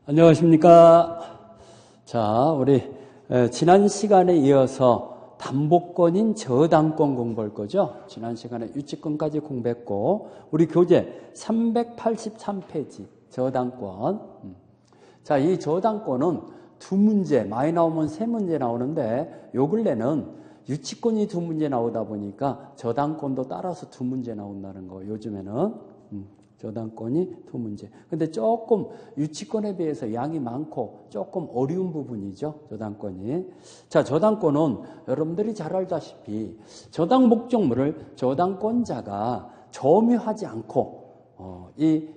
안녕하십니까. 자, 우리 지난 시간에 이어서 담보권인 저당권 공부할 거죠. 지난 시간에 유치권까지 공부했고 우리 교재 383페이지 저당권. 자, 이 저당권은 두 문제, 많이 나오면 세 문제 나오는데 요 근래는 유치권이 두 문제 나오다 보니까 저당권도 따라서 두 문제 나온다는 거. 요즘에는 저당권이 두 문제. 근데 조금 유치권에 비해서 양이 많고 조금 어려운 부분이죠. 저당권이. 자, 저당권은 여러분들이 잘 알다시피 저당 목적물을 저당권자가 점유하지 않고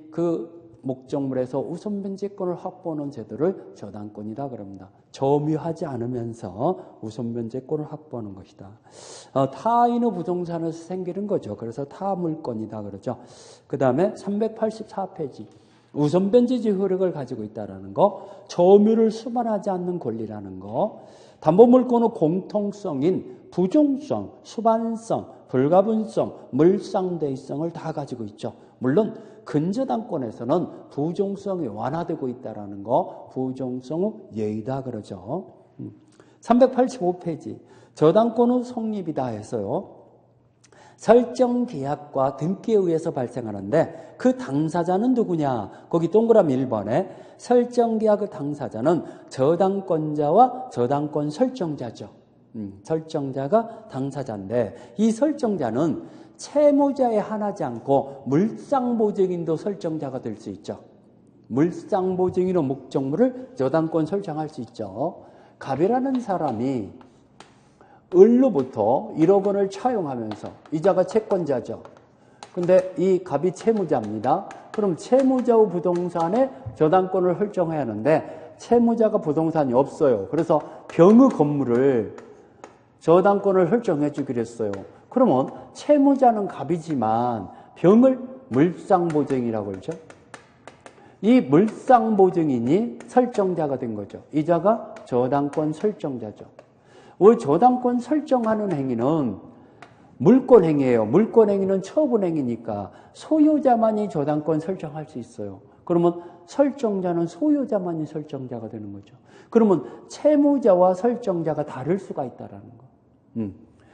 그 목적물에서 우선 변제권을 확보하는 제도를 저당권이다 그럽니다. 점유하지 않으면서 우선 변제권을 확보하는 것이다. 타인의 부동산에서 생기는 거죠. 그래서 타물권이다 그러죠. 그 다음에 384페이지 우선 변제지 효력을 가지고 있다는 거, 점유를 수반하지 않는 권리라는 거, 담보물권의 공통성인 부종성, 수반성, 불가분성, 물상대의성을 다 가지고 있죠. 물론 근저당권에서는 부종성이 완화되고 있다는 거, 부종성의 예의다 그러죠. 385페이지 저당권의 성립이다 해서요. 설정 계약과 등기에 의해서 발생하는데 그 당사자는 누구냐? 거기 동그라미 1번에 설정 계약의 당사자는 저당권자와 저당권 설정자죠. 설정자가 당사자인데 이 설정자는 채무자에 한하지 않고 물상보증인도 설정자가 될 수 있죠. 물상보증인의 목적물을 저당권 설정할 수 있죠. 갑이라는 사람이 을로부터 1억 원을 차용하면서 이자가 채권자죠. 근데 이 갑이 채무자입니다. 그럼 채무자의 부동산에 저당권을 설정해야 하는데 채무자가 부동산이 없어요. 그래서 병의 건물을 저당권을 설정해 주기로 했어요. 그러면 채무자는 갑이지만 병을 물상보증이라고 그러죠. 이 물상보증인이 설정자가 된 거죠. 이자가 저당권 설정자죠. 왜 저당권 설정하는 행위는 물권행위예요. 물권행위는 처분행위니까 소유자만이 저당권 설정할 수 있어요. 그러면 설정자는 소유자만이 설정자가 되는 거죠. 그러면 채무자와 설정자가 다를 수가 있다는 거.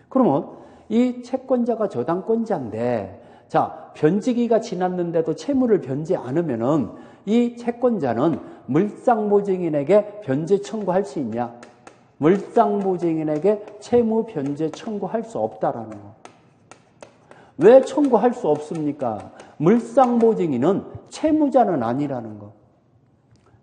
그러면 이 채권자가 저당권자인데, 자, 변제기가 지났는데도 채무를 변제 않으면은 이 채권자는 물상보증인에게 변제 청구할 수 있냐? 물상보증인에게 채무 변제 청구할 수 없다라는 거. 왜 청구할 수 없습니까? 물상보증인은 채무자는 아니라는 거.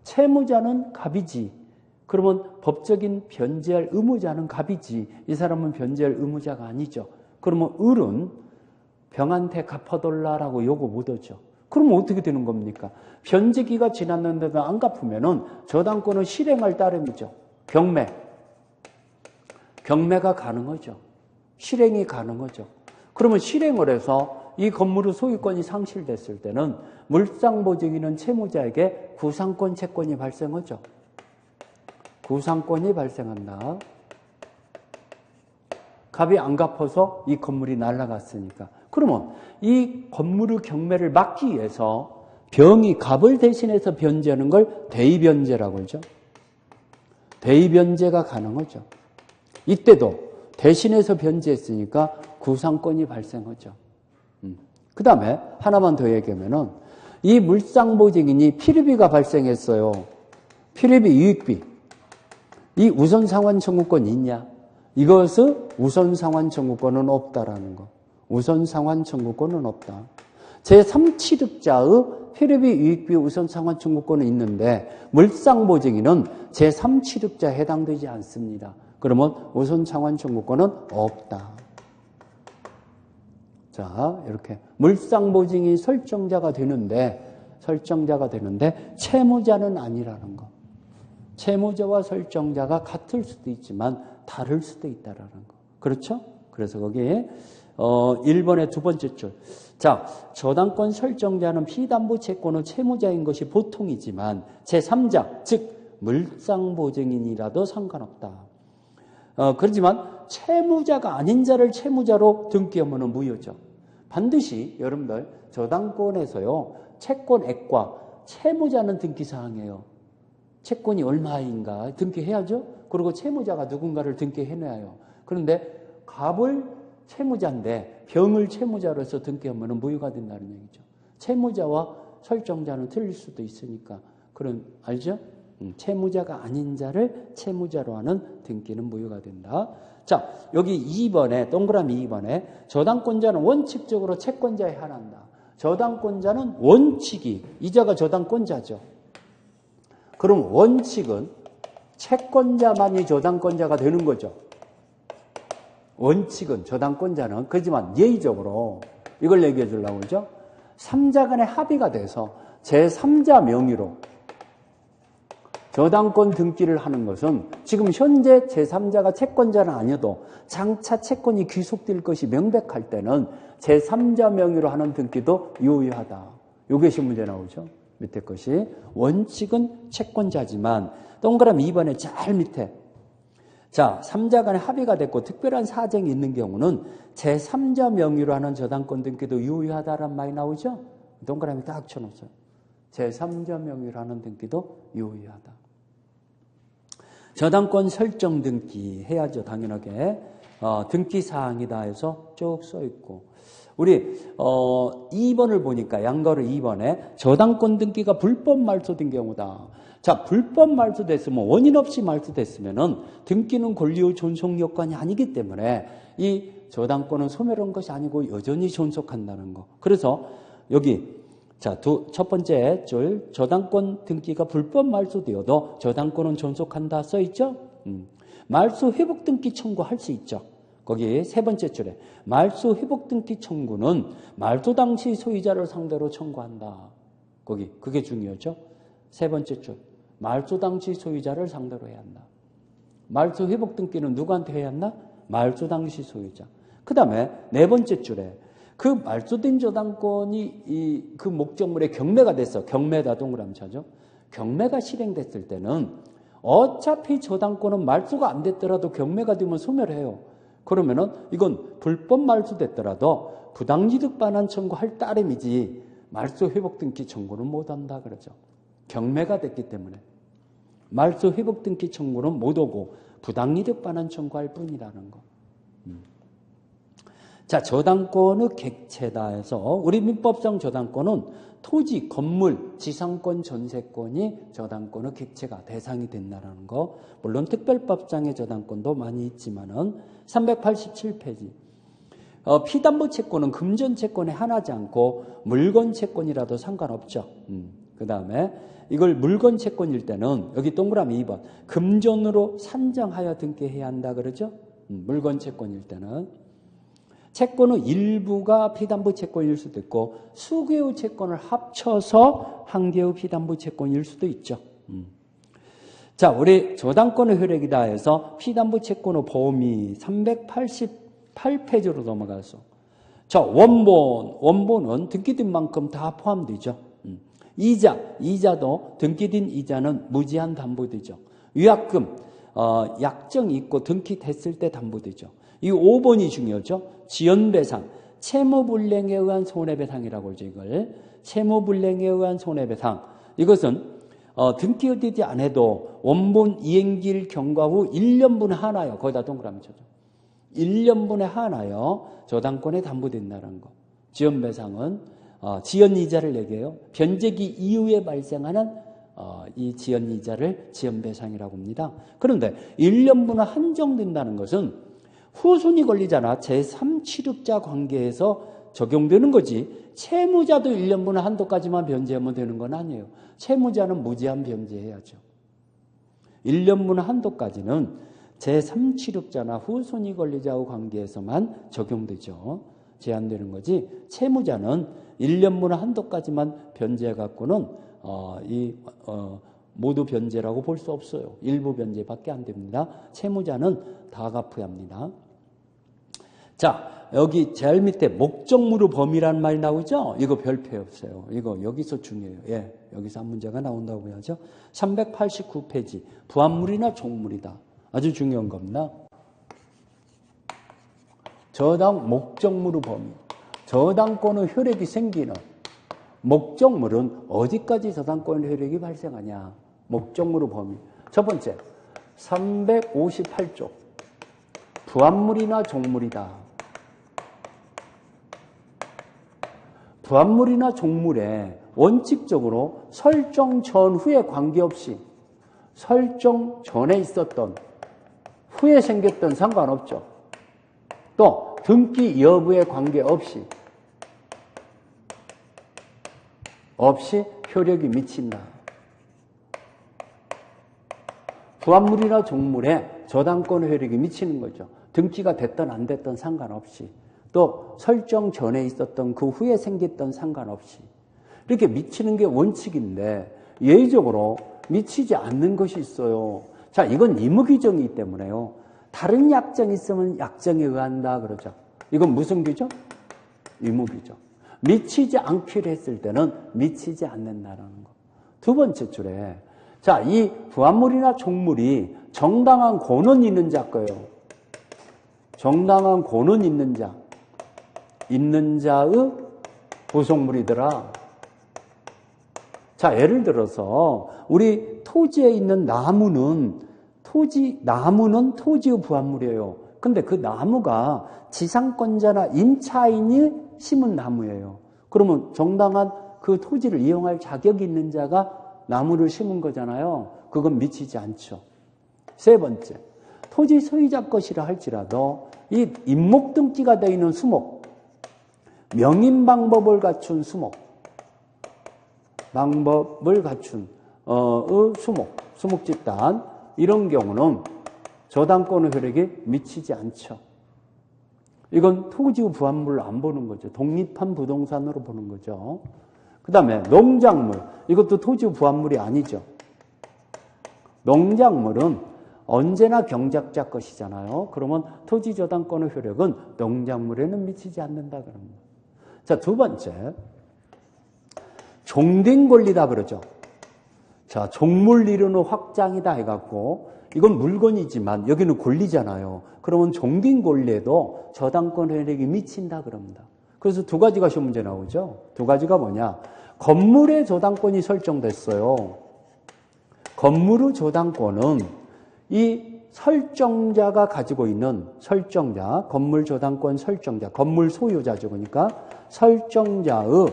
채무자는 갑이지. 그러면 법적인 변제할 의무자는 갑이지. 이 사람은 변제할 의무자가 아니죠. 그러면 을은 병한테 갚아달라고 요구 못 하죠. 그러면 어떻게 되는 겁니까? 변제기가 지났는데도 안 갚으면은 저당권은 실행할 따름이죠. 경매가 가능하죠. 실행이 가능하죠. 그러면 실행을 해서 이 건물의 소유권이 상실됐을 때는 물상보증인은 채무자에게 구상권 채권이 발생하죠. 구상권이 발생한다. 갑이 안 갚아서 이 건물이 날아갔으니까. 그러면 이 건물의 경매를 막기 위해서 병이 갑을 대신해서 변제하는 걸 대의변제라고 하죠. 대의변제가 가능하죠. 이때도 대신해서 변제했으니까 구상권이 발생하죠. 그 다음에 하나만 더 얘기하면은 이 물상보증인이 필요비가 발생했어요. 필요비 이익비. 이 우선상환 청구권이 있냐? 이것은 우선상환 청구권은 없다라는 거. 우선상환 청구권은 없다. 제3취득자의 필요비 이익비 우선상환 청구권은 있는데 물상보증인은 제3취득자에 해당되지 않습니다. 그러면 우선상환 청구권은 없다. 자, 이렇게 물상보증이 설정자가 되는데 채무자는 아니라는 거. 채무자와 설정자가 같을 수도 있지만 다를 수도 있다라는 거. 그렇죠? 그래서 거기에 1번의 두 번째 줄. 자, 저당권 설정자는 피담보 채권의 채무자인 것이 보통이지만 제3자, 즉 물상보증인이라도 상관없다. 그렇지만 채무자가 아닌 자를 채무자로 등기하면 무효죠. 반드시 여러분들 저당권에서요, 채권액과 채무자는 등기사항이에요. 채권이 얼마인가 등기해야죠. 그리고 채무자가 누군가를 등기해놔요. 그런데 갑을 채무자인데 병을 채무자로서 등기하면 무효가 된다는 얘기죠. 채무자와 설정자는 틀릴 수도 있으니까. 그런 알죠? 채무자가 아닌 자를 채무자로 하는 등기는 무효가 된다. 자, 여기 2번에 동그라미 2번에 저당권자는 원칙적으로 채권자에 한한다. 저당권자는 원칙이 이자가 저당권자죠. 그럼 원칙은 채권자만이 저당권자가 되는 거죠. 원칙은 저당권자는 그렇지만 예의적으로 이걸 얘기해 주려고 그러죠. 3자 간의 합의가 돼서 제3자 명의로 저당권 등기를 하는 것은 지금 현재 제3자가 채권자는 아니어도 장차 채권이 귀속될 것이 명백할 때는 제3자 명의로 하는 등기도 유효하다. 이것이 문제 나오죠. 밑에 것이 원칙은 채권자지만 동그라미 2번에 제일 밑에 자 3자 간의 합의가 됐고 특별한 사정이 있는 경우는 제3자 명의로 하는 저당권 등기도 유효하다라는 말이 나오죠. 동그라미 딱 쳐놓죠. 제3자 명의로 하는 등기도 유효하다. 저당권 설정 등기 해야죠. 당연하게. 등기사항이다 해서 쭉 써있고 우리 2번을 보니까 양가로 2번에 저당권 등기가 불법 말소된 경우다. 자, 불법 말소됐으면 원인 없이 말소됐으면은 등기는 권리의 존속 요건이 아니기 때문에 이 저당권은 소멸한 것이 아니고 여전히 존속한다는 거. 그래서 여기 자, 첫 번째 줄 저당권 등기가 불법 말소되어도 저당권은 존속한다 써있죠? 말소 회복 등기 청구할 수 있죠. 거기 세 번째 줄에 말소 회복 등기 청구는 말소 당시 소유자를 상대로 청구한다. 거기 그게 중요하죠. 세 번째 줄 말소 당시 소유자를 상대로 해야 한다. 말소 회복 등기는 누구한테 해야 한다? 말소 당시 소유자. 그 다음에 네 번째 줄에 그 말소된 저당권이 그 목적물에 경매가 됐어. 경매다 동그라미 쳐죠. 경매가 실행됐을 때는 어차피 저당권은 말소가 안 됐더라도 경매가 되면 소멸해요. 그러면은 이건 불법 말소됐더라도 부당이득 반환 청구할 따름이지 말소 회복 등기 청구는 못한다 그러죠. 경매가 됐기 때문에 말소 회복 등기 청구는 못하고 부당이득 반환 청구할 뿐이라는 거. 자, 저당권의 객체다 해서 우리 민법상 저당권은 토지, 건물, 지상권, 전세권이 저당권의 객체가 대상이 된다는 거. 물론 특별법상의 저당권도 많이 있지만은 387페이지. 피담보 채권은 금전 채권에 한하지 않고 물건 채권이라도 상관없죠. 그 다음에 이걸 물건 채권일 때는 여기 동그라미 2번 금전으로 산정하여 등기해야 한다 그러죠. 물건 채권일 때는. 채권의 일부가 피담보 채권일 수도 있고 수개의 채권을 합쳐서 한 개의 피담보 채권일 수도 있죠. 자, 우리 저당권의 효력이다 해서 피담보 채권의 범위 388페이지로 넘어가서 자, 원본은 등기된 만큼 다 포함되죠. 이자도 등기된 이자는 무제한 담보되죠. 위약금, 약정이 있고 등기됐을 때 담보되죠. 이 5번이 중요하죠. 지연배상, 채무불량에 의한 손해배상이라고 하죠. 이걸 채무불량에 의한 손해배상. 이것은 등기되지 않아도 원본 이행기일 경과 후 1년분에 하나요. 거기다 동그라미 쳐줘. 1년분에 하나요. 저당권에 담보된다는 거. 지연배상은 지연이자를 얘기해요. 변제기 이후에 발생하는 이 지연이자를 지연배상이라고 합니다. 그런데 1년분에 한정된다는 것은 후손이 걸리잖아. 제3취득자 관계에서 적용되는 거지. 채무자도 1년분의 한도까지만 변제하면 되는 건 아니에요. 채무자는 무제한 변제해야죠. 1년분의 한도까지는 제3취득자나 후손이 걸리자의 관계에서만 적용되죠. 제한되는 거지. 채무자는 1년분의 한도까지만 변제해갖고는 모두 변제라고 볼 수 없어요. 일부 변제밖에 안 됩니다. 채무자는 다 갚아야 합니다. 자, 여기 제일 밑에 목적물의 범위라는 말이 나오죠? 이거 별표 없어요. 이거 여기서 중요해요. 예, 여기서 한 문제가 나온다고 해야죠. 389페이지. 부합물이나 종물이다. 아주 중요한 겁니다. 저당 목적물의 범위. 저당권의 효력이 생기는 목적물은 어디까지 저당권 효력이 발생하냐? 목적물의 범위. 첫 번째, 358조. 부합물이나 종물이다. 부합물이나 종물에 원칙적으로 설정 전후에 관계없이 설정 전에 있었던 후에 생겼던 상관없죠. 또 등기 여부에 관계없이 효력이 미친다. 부합물이나 종물에 저당권 효력이 미치는 거죠. 등기가 됐든 안 됐든 상관없이 또 설정 전에 있었던 그 후에 생겼던 상관없이 이렇게 미치는 게 원칙인데 예외적으로 미치지 않는 것이 있어요. 자, 이건 임의규정이기 때문에요. 다른 약정이 있으면 약정에 의한다 그러죠. 이건 무슨 규정? 임의규정. 미치지 않기로 했을 때는 미치지 않는다라는 거. 두 번째 줄에 자, 이 부합물이나 종물이 정당한 권은 있는 자 거예요. 정당한 권은 있는 자. 있는 자의 부속물이더라. 자, 예를 들어서 우리 토지에 있는 나무는 토지의 부합물이에요. 근데 그 나무가 지상권자나 임차인이 심은 나무예요. 그러면 정당한 그 토지를 이용할 자격이 있는 자가 나무를 심은 거잖아요. 그건 미치지 않죠. 세 번째, 토지 소유자 것이라 할지라도 이 임목 등기가 되어 있는 수목, 명인 방법을 갖춘 수목, 수목 집단 이런 경우는 저당권의 효력이 미치지 않죠. 이건 토지의 부합물로 안 보는 거죠. 독립한 부동산으로 보는 거죠. 그 다음에 농작물, 이것도 토지의 부합물이 아니죠. 농작물은 언제나 경작자 것이잖아요. 그러면 토지 저당권의 효력은 농작물에는 미치지 않는다 그럽니다. 자, 두 번째, 종된 권리다 그러죠. 자, 종물 이루는 확장이다 해갖고 이건 물건이지만 여기는 권리잖아요. 그러면 종된 권리에도 저당권 효력이 미친다 그럽니다. 그래서 두 가지가 시험 문제 나오죠. 두 가지가 뭐냐? 건물의 저당권이 설정됐어요. 건물의 저당권은 이 설정자가 가지고 있는 설정자, 건물 저당권 설정자, 건물 소유자죠. 그러니까 설정자의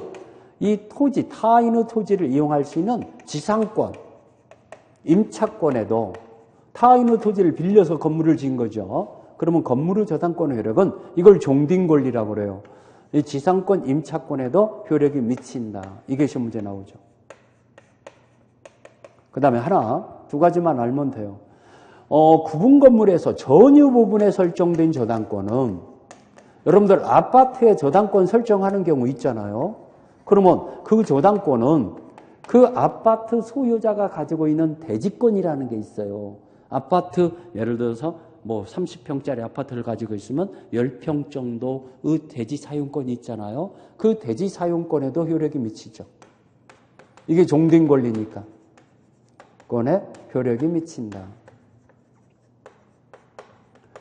이 토지, 타인의 토지를 이용할 수 있는 지상권, 임차권에도 타인의 토지를 빌려서 건물을 지은 거죠. 그러면 건물의 저당권의 효력은 이걸 종된 권리라고 그래요. 이 지상권, 임차권에도 효력이 미친다. 이게 시험 문제 나오죠. 그 다음에 두 가지만 알면 돼요. 구분 건물에서 전유 부분에 설정된 저당권은 여러분들 아파트에 저당권 설정하는 경우 있잖아요. 그러면 그 저당권은 그 아파트 소유자가 가지고 있는 대지권이라는 게 있어요. 아파트 예를 들어서 30평짜리 아파트를 가지고 있으면 10평 정도의 대지 사용권이 있잖아요. 그 대지 사용권에도 효력이 미치죠. 이게 종된 권리니까. 권에 효력이 미친다.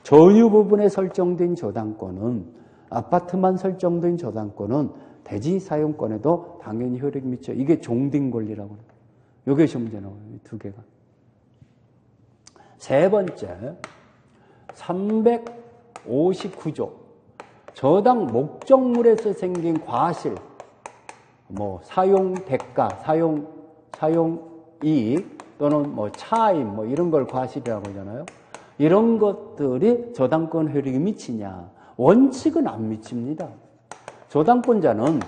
전유 부분에 설정된 저당권은 아파트만 설정된 저당권은 대지 사용권에도 당연히 효력이 미쳐. 이게 종된 권리라고 해요. 이게 시험 문제 나와요. 이 두 개가. 세 번째, 359조. 저당 목적물에서 생긴 과실, 사용 대가, 사용 이익 또는 차임 이런 걸 과실이라고 하잖아요. 이런 것들이 저당권 효력이 미치냐? 원칙은 안 미칩니다. 저당권자는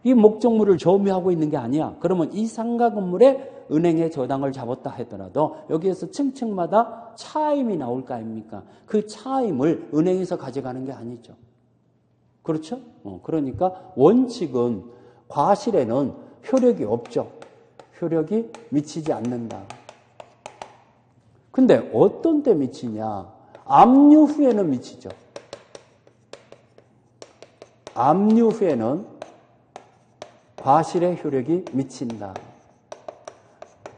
이 목적물을 점유하고 있는 게 아니야. 그러면 이 상가 건물에 은행에 저당을 잡았다 하더라도 여기에서 층층마다 차임이 나올 거 아닙니까? 그 차임을 은행에서 가져가는 게 아니죠. 그렇죠? 그러니까 원칙은 과실에는 효력이 없죠. 효력이 미치지 않는다. 근데 어떤 때 미치냐? 압류 후에는 미치죠. 압류 후에는 과실의 효력이 미친다.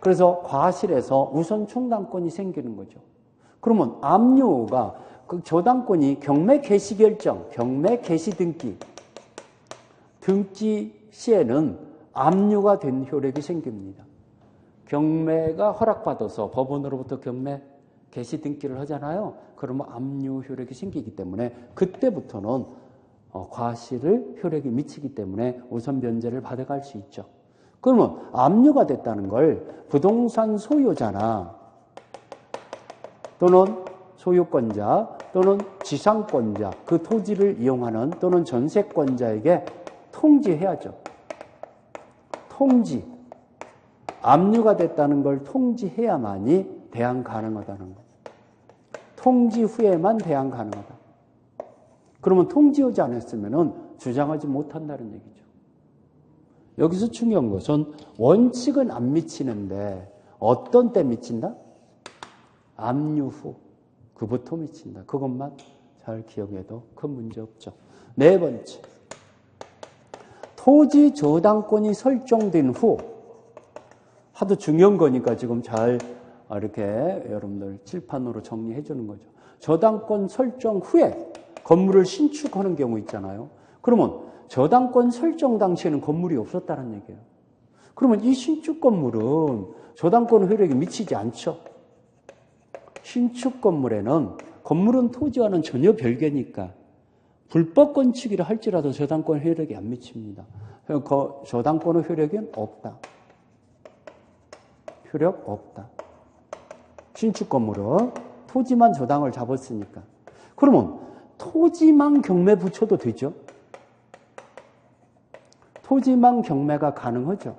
그래서 과실에서 우선 충당권이 생기는 거죠. 그러면 압류가 그 저당권이 경매 개시 결정, 경매 개시 등기 시에는 압류가 된 효력이 생깁니다. 경매가 허락받아서 법원으로부터 경매 개시 등기를 하잖아요. 그러면 압류 효력이 생기기 때문에 그때부터는 과실을 효력이 미치기 때문에 우선 변제를 받아갈 수 있죠. 그러면 압류가 됐다는 걸 부동산 소유자나 또는 소유권자 또는 지상권자, 그 토지를 이용하는 또는 전세권자에게 통지해야죠. 통지. 압류가 됐다는 걸 통지해야만이 대항 가능하다는 거. 통지 후에만 대항 가능하다. 그러면 통지하지 않았으면 주장하지 못한다는 얘기죠. 여기서 중요한 것은 원칙은 안 미치는데 어떤 때 미친다? 압류 후. 그부터 미친다. 그것만 잘 기억해도 큰 문제 없죠. 네 번째. 토지 저당권이 설정된 후. 하도 중요한 거니까 지금 잘 이렇게 여러분들 칠판으로 정리해 주는 거죠. 저당권 설정 후에 건물을 신축하는 경우 있잖아요. 그러면 저당권 설정 당시에는 건물이 없었다는 얘기예요. 그러면 이 신축 건물은 저당권 효력이 미치지 않죠. 신축 건물에는 건물은 토지와는 전혀 별개니까 불법 건축이라 할지라도 저당권 효력이 안 미칩니다. 저당권의 효력은 없다. 효력 없다. 신축 건물은 토지만 저당을 잡았으니까. 그러면 토지만 경매 붙여도 되죠? 토지만 경매가 가능하죠.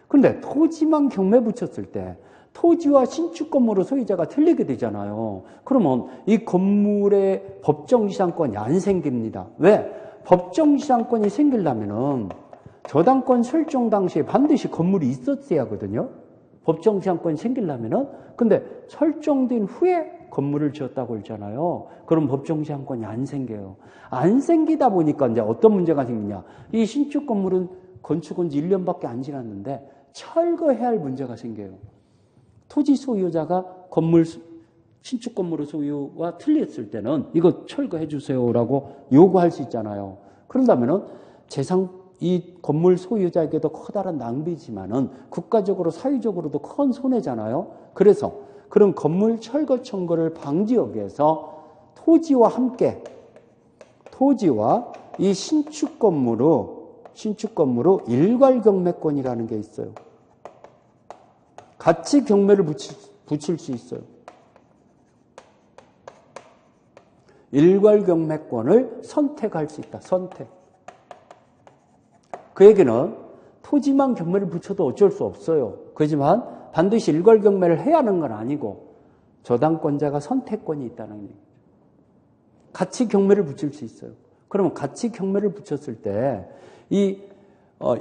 그런데 토지만 경매 붙였을 때 토지와 신축 건물의 소유자가 틀리게 되잖아요. 그러면 이 건물의 법정지상권이 안 생깁니다. 왜? 법정지상권이 생기려면은 저당권 설정 당시에 반드시 건물이 있었어야 하거든요. 법정지상권이 생기려면은. 근데 설정된 후에 건물을 지었다고 했잖아요. 그럼 법정지상권이 안 생겨요. 안 생기다 보니까 이제 어떤 문제가 생기냐. 이 신축 건물은 건축한 지 1년밖에 안 지났는데 철거해야 할 문제가 생겨요. 토지 소유자가 건물, 신축 건물의 소유와 틀렸을 때는 이거 철거해 주세요라고 요구할 수 있잖아요. 그런다면은 이 건물 소유자에게도 커다란 낭비지만은 국가적으로 사회적으로도 큰 손해잖아요. 그래서 그런 건물 철거 청구를 방지하기 위해서 토지와 함께 토지와 이 신축 건물의 일괄 경매권이라는 게 있어요. 같이 경매를 붙일 수 있어요. 일괄 경매권을 선택할 수 있다. 선택. 그 얘기는 토지만 경매를 붙여도 어쩔 수 없어요. 그렇지만 반드시 일괄 경매를 해야 하는 건 아니고 저당권자가 선택권이 있다는 얘기죠. 같이 경매를 붙일 수 있어요. 그러면 같이 경매를 붙였을 때 이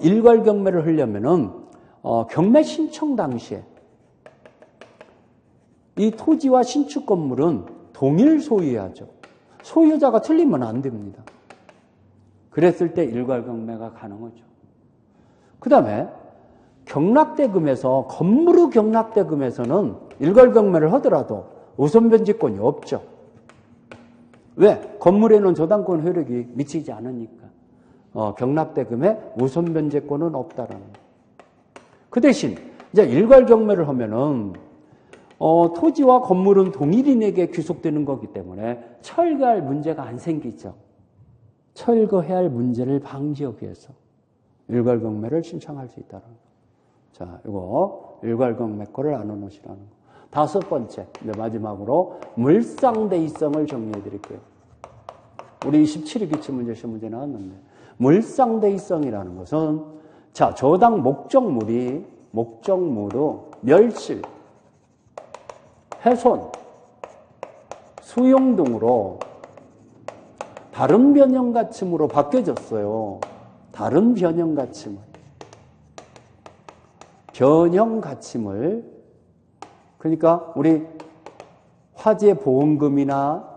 일괄 경매를 하려면은 경매 신청 당시에 이 토지와 신축 건물은 동일 소유해야죠. 소유자가 틀리면 안 됩니다. 그랬을 때 일괄 경매가 가능하죠. 그 다음에 경락대금에서 건물의 경락대금에서는 일괄 경매를 하더라도 우선 변제권이 없죠. 왜? 건물에는 저당권 효력이 미치지 않으니까. 경락대금에 우선 변제권은 없다라는 거예요. 그 대신 이제 일괄 경매를 하면은 토지와 건물은 동일인에게 귀속되는 거기 때문에 철거할 문제가 안 생기죠. 철거해야 할 문제를 방지하기 위해서 일괄 경매를 신청할 수 있다는 거. 자, 이거 일괄 경매권을 나눠놓으시라는 거. 다섯 번째, 이제 마지막으로 물상대의성을 정리해 드릴게요. 우리 27일 기출문제 시험 문제 나왔는데 물상대의성이라는 것은 자, 저당 목적물의 멸실, 훼손, 수용 등으로 다른 변형가침으로 바뀌어졌어요. 다른 변형가침을. 그러니까 우리 화재 보험금이나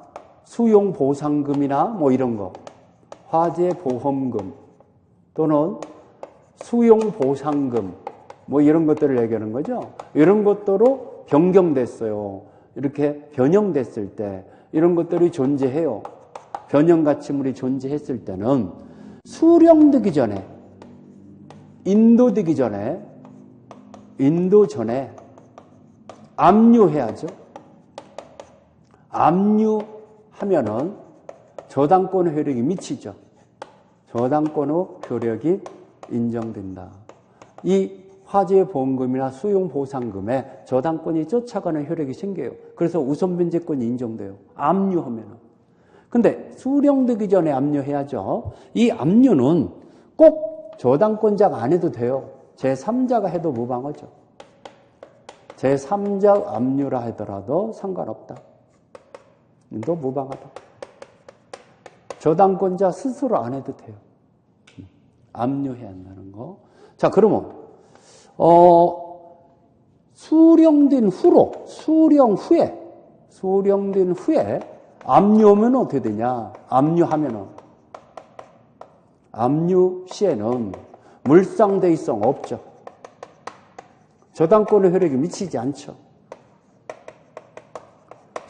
수용 보상금이나 뭐 이런 거, 화재 보험금 또는 수용 보상금 뭐 이런 것들을 얘기하는 거죠. 이런 것들로 변경됐어요. 이렇게 변형됐을 때 이런 것들이 존재해요. 변형가치물이 존재했을 때는 수령되기 전에, 인도되기 전에 인도 전에 압류해야죠. 압류하면은 저당권의 효력이 미치죠. 저당권의 효력이 인정된다. 이 화재보험금이나 수용보상금에 저당권이 쫓아가는 효력이 생겨요. 그래서 우선변제권이 인정돼요. 압류하면은. 근데 수령되기 전에 압류해야죠. 이 압류는 꼭 저당권자가 안 해도 돼요. 제3자가 해도 무방하죠. 제3자 압류라 하더라도 상관없다. 너 무방하다. 저당권자 스스로 안 해도 돼요. 압류해야 한다는 거. 자, 그러면 수령된 후에 압류하면 어떻게 되냐? 압류 시에는 물상대의성 없죠. 저당권의 효력이 미치지 않죠.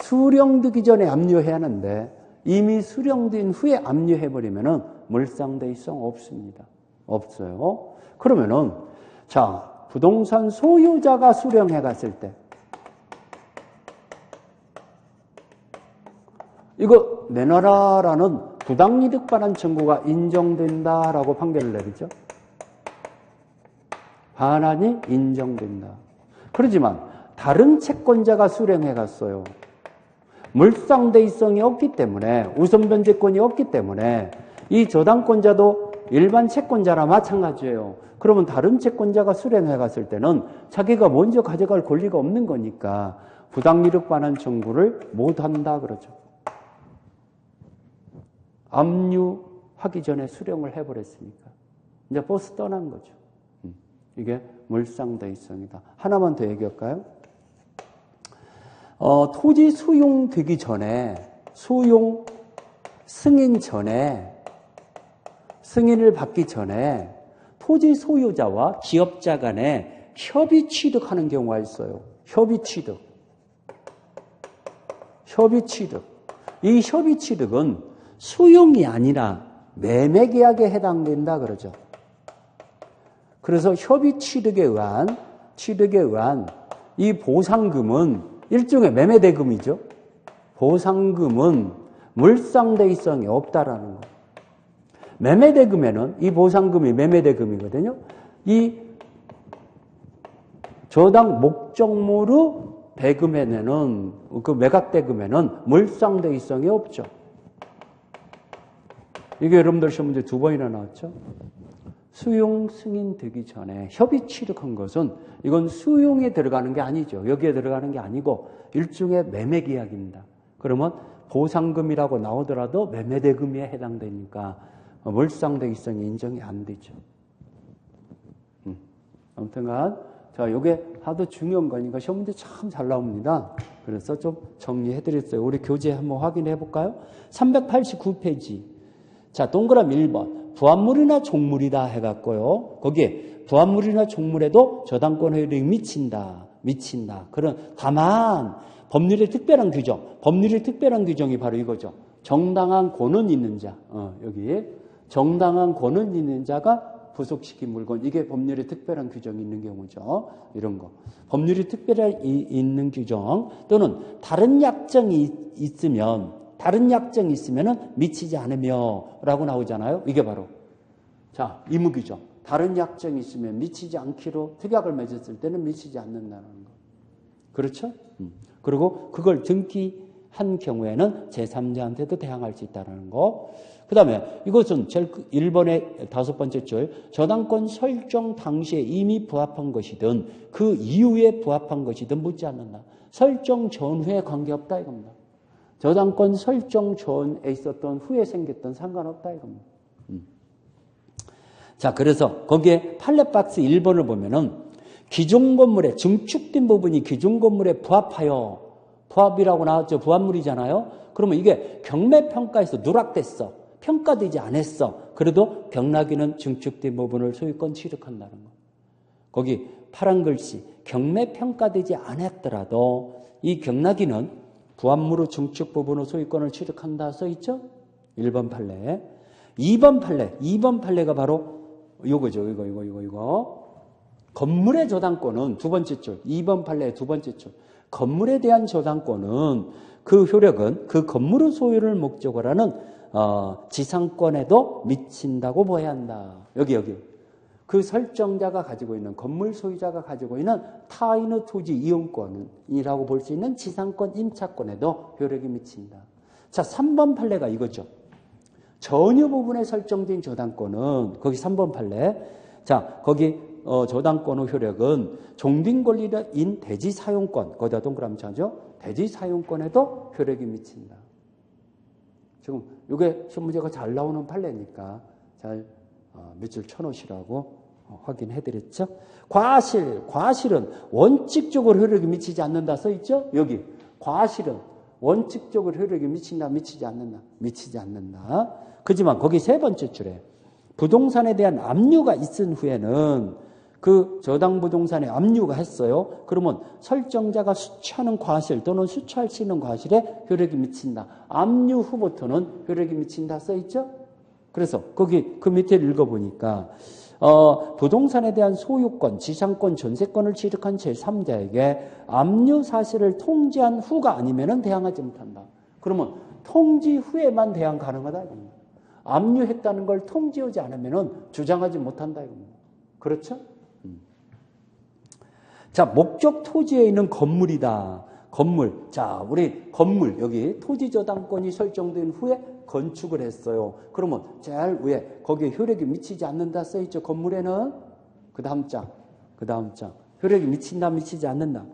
수령되기 전에 압류해야 하는데 이미 수령된 후에 압류해버리면은 물상대의성 없습니다. 없어요. 그러면은 자, 부동산 소유자가 수령해 갔을 때 이거 내놔라라는 부당이득 반환 청구가 인정된다라고 판결을 내리죠. 반환이 인정된다. 그렇지만 다른 채권자가 수령해 갔어요. 물상대의성이 없기 때문에 우선변제권이 없기 때문에 이 저당권자도 일반 채권자나 마찬가지예요. 그러면 다른 채권자가 수령해 갔을 때는 자기가 먼저 가져갈 권리가 없는 거니까 부당이득 반환 청구를 못한다 그러죠. 압류하기 전에 수령을 해버렸으니까 이제 버스 떠난 거죠. 이게 물상대의성이다. 하나만 더 얘기할까요? 토지 수용되기 전에 승인을 받기 전에 토지 소유자와 기업자 간에 협의 취득하는 경우가 있어요. 협의 취득. 이 협의 취득은 수용이 아니라 매매 계약에 해당된다 그러죠. 그래서 협의 취득에 의한 이 보상금은 일종의 매매 대금이죠. 보상금은 물상대의성이 없다라는 거. 매매 대금에는 이 보상금이 매매 대금이거든요. 이 저당 목적물의 대금에는 그 매각 대금에는 물상대의성이 없죠. 이게 여러분들 시험 문제 2번이나 나왔죠. 수용 승인되기 전에 협의 취득한 것은 이건 수용에 들어가는 게 아니죠. 여기에 들어가는 게 아니고 일종의 매매 계약입니다. 그러면 보상금이라고 나오더라도 매매 대금에 해당되니까 물상대의성이 인정이 안 되죠. 아무튼간 자, 이게 하도 중요한 거니까 시험 문제 참 잘 나옵니다. 그래서 좀 정리해드렸어요. 우리 교재 한번 확인해 볼까요? 389페이지. 자, 동그라미 1번. 부합물이나 종물이다 해갖고요. 거기에 부합물이나 종물에도 저당권 효력이 미친다. 그런 다만 법률의 특별한 규정이 바로 이거죠. 정당한 권한 있는 자. 여기 정당한 권한 있는 자가 부속시킨 물건. 이게 법률의 특별한 규정이 있는 경우죠. 이런 거. 법률이 특별히 있는 규정 또는 다른 약정이 있으면은 미치지 않으며라고 나오잖아요. 이게 바로 자, 의무규정. 다른 약정이 있으면 미치지 않기로 특약을 맺었을 때는 미치지 않는다는 거. 그렇죠? 그리고 그걸 등기한 경우에는 제3자한테도 대항할 수 있다는 거. 그 다음에 이것은 제일 1번의 5번째 줄, 저당권 설정 당시에 이미 부합한 것이든 그 이후에 부합한 것이든 묻지 않는다. 설정 전후에 관계없다 이겁니다. 저당권 설정 전에 있었던 후에 생겼던 상관없다 이겁니다. 자, 그래서 거기에 판례 박스 1번을 보면은 기존 건물에 증축된 부분이 기존 건물에 부합이라고 나왔죠. 부합물이잖아요. 그러면 이게 경매평가에서 누락됐어. 평가되지 않았어. 그래도 경락인은 증축된 부분을 소유권 취득한다는 거. 거기 파란 글씨 경매평가되지 않았더라도 이 경락인은 부합물의 증축 부분의 소유권을 취득한다 써있죠? 1번 판례. 2번 판례가 바로 이거죠. 이거. 건물의 저당권은 두 번째 줄, 2번 판례의 두 번째 줄. 건물에 대한 저당권은 그 효력은 그 건물의 소유를 목적으로 하는 지상권에도 미친다고 보아야 한다. 여기. 그 설정자가 가지고 있는, 건물 소유자가 가지고 있는 타인의 토지 이용권이라고 볼 수 있는 지상권 임차권에도 효력이 미친다. 자, 3번 판례가 이거죠. 전유 부분에 설정된 저당권은, 거기 3번 판례. 자, 거기 저당권의 효력은 종빈 권리인 대지 사용권, 거기다 동그라미 쳐죠. 대지 사용권에도 효력이 미친다. 지금 이게 시험 문제가 잘 나오는 판례니까 잘 밑줄 쳐놓으시라고 확인해드렸죠. 과실은 원칙적으로 효력이 미치지 않는다 써있죠. 여기 과실은 원칙적으로 효력이 미친다, 미치지 않는다. 그지만 거기 세 번째 줄에 부동산에 대한 압류가 있은 후에는 그 저당 부동산에 압류가 했어요. 그러면 설정자가 수취하는 과실 또는 수취할 수 있는 과실에 효력이 미친다. 압류 후부터는 효력이 미친다 써있죠. 그래서 거기 그 밑에 읽어보니까 부동산에 대한 소유권, 지상권, 전세권을 취득한 제3자에게 압류 사실을 통지한 후가 아니면 대항하지 못한다. 그러면 통지 후에만 대항 가능하다 이겁니다. 압류했다는 걸 통지하지 않으면 주장하지 못한다 이겁니다. 그렇죠? 자, 목적 토지에 있는 건물이다. 건물. 자, 우리 건물, 여기 토지 저당권이 설정된 후에 건축을 했어요. 그러면 제일 위에 거기에 효력이 미치지 않는다 써있죠. 건물에는 그 다음 장. 효력이 미친다, 미치지 않는다.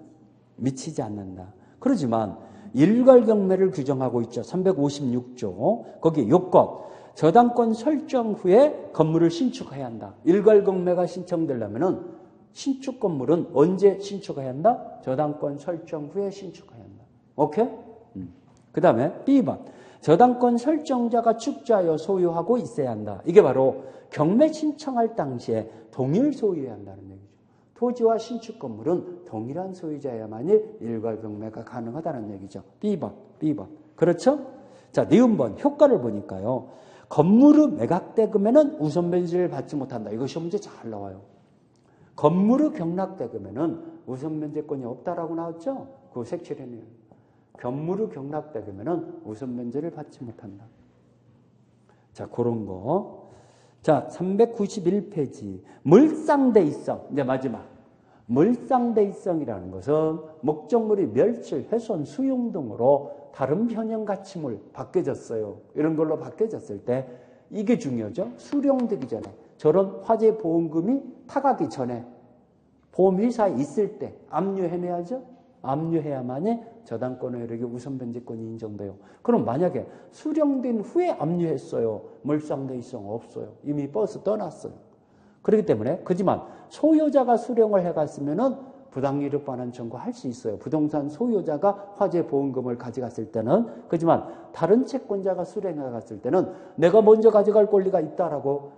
미치지 않는다. 그렇지만 일괄경매를 규정하고 있죠. 356조. 거기 요건. 저당권 설정 후에 건물을 신축해야 한다. 일괄경매가 신청되려면은 신축 건물은 언제 신축해야 한다? 저당권 설정 후에 신축해야 한다. 오케이? 그 다음에 B번. 저당권 설정자가 축조하여 소유하고 있어야 한다. 이게 바로 경매 신청할 당시에 동일 소유해야 한다는 얘기죠. 토지와 신축 건물은 동일한 소유자야만이 일괄 경매가 가능하다는 얘기죠. B번. 그렇죠? 자, 니은번. 효과를 보니까요. 건물의 매각대금에는 우선 변제를 받지 못한다. 이거 시험 문제 잘 나와요. 건물의 경락대금에는 우선 면제권이 없다라고 나왔죠? 그거 색칠해내요. 건물의 경락대금에는 우선 면제를 받지 못한다. 자, 그런 거. 자, 391페이지. 물상대의성. 이제 마지막. 물상대의성이라는 것은 목적물이 멸실, 훼손, 수용 등으로 다른 변형 가치물 바뀌어졌어요. 이런 걸로 바뀌어졌을 때 이게 중요하죠. 수령되기 전에. 저런 화재 보험금이 타가기 전에 보험회사에 있을 때 압류해내야죠. 압류해야만이 저당권의 효력이 우선 변제권이 인정돼요. 그럼 만약에 수령된 후에 압류했어요. 물상대의성 없어요. 이미 버스 떠났어요. 그렇기 때문에 그지만 소유자가 수령을 해갔으면은 부당이득 반환 청구할 수 있어요. 부동산 소유자가 화재 보험금을 가져갔을 때는. 그지만 다른 채권자가 수령해갔을 때는 내가 먼저 가져갈 권리가 있다라고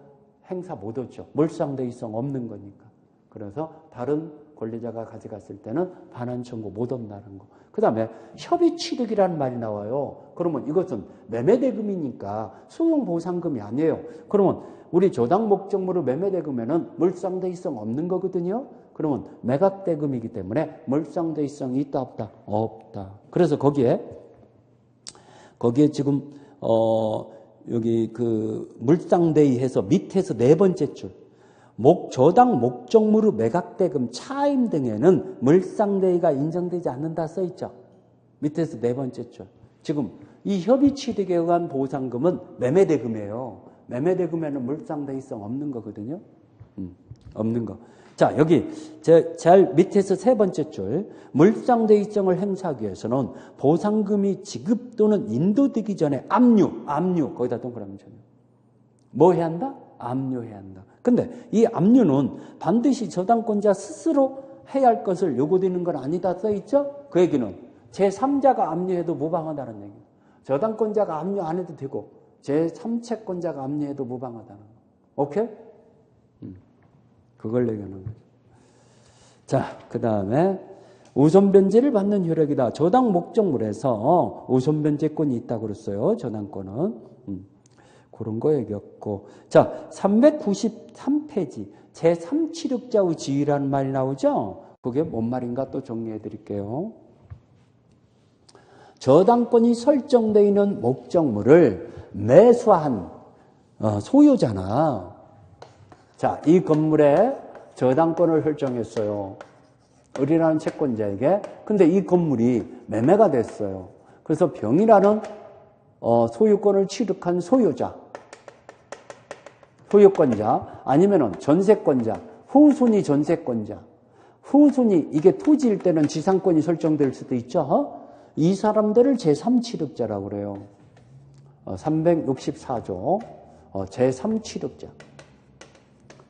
행사 못하죠. 물상대의성 없는 거니까. 그래서 다른 권리자가 가져갔을 때는 반환 청구 못한다는 거. 그 다음에 협의취득이라는 말이 나와요. 그러면 이것은 매매대금이니까 소용보상금이 아니에요. 그러면 우리 저당 목적물의 매매대금에는 물상대의성 없는 거거든요. 그러면 매각대금이기 때문에 물상대의성이 있다 없다? 없다. 그래서 거기에 지금 여기 그 물상대의 해서 밑에서 네 번째 줄. 저당 목적물의 매각대금 차임 등에는 물상대의가 인정되지 않는다 써있죠. 밑에서 네 번째 줄. 지금 이 협의취득에 의한 보상금은 매매대금이에요. 매매대금에는 물상대의성 없는 거거든요. 없는 거. 자, 여기 제일 밑에서 세 번째 줄. 물상대의성을 행사하기 위해서는 보상금이 지급 또는 인도되기 전에 압류 거기다 동그라미 쳐요. 뭐 해야 한다? 압류해야 한다. 근데 이 압류는 반드시 저당권자 스스로 해야 할 것을 요구되는 건 아니다 써있죠? 그 얘기는 제3자가 압류해도 무방하다는 얘기예요. 저당권자가 압류 안 해도 되고 제3채권자가 압류해도 무방하다는 거. 오케이? 그걸 얘기하는 거죠. 자, 그 다음에 우선 변제를 받는 효력이다. 저당 목적물에서 우선 변제권이 있다고 그랬어요. 저당권은. 그런 거 얘기했고. 자, 393페이지. 제3취득자의 지위라는 말이 나오죠? 그게 뭔 말인가 또 정리해 드릴게요. 저당권이 설정되어 있는 목적물을 매수한 소유자나, 자, 이 건물에 저당권을 설정했어요. 을이라는 채권자에게. 근데 이 건물이 매매가 됐어요. 그래서 병이라는 소유권을 취득한 소유자, 소유권자, 아니면은 전세권자, 후순위 전세권자, 후순위, 이게 토지일 때는 지상권이 설정될 수도 있죠. 이 사람들을 제3취득자라고 그래요. 364조 제3취득자.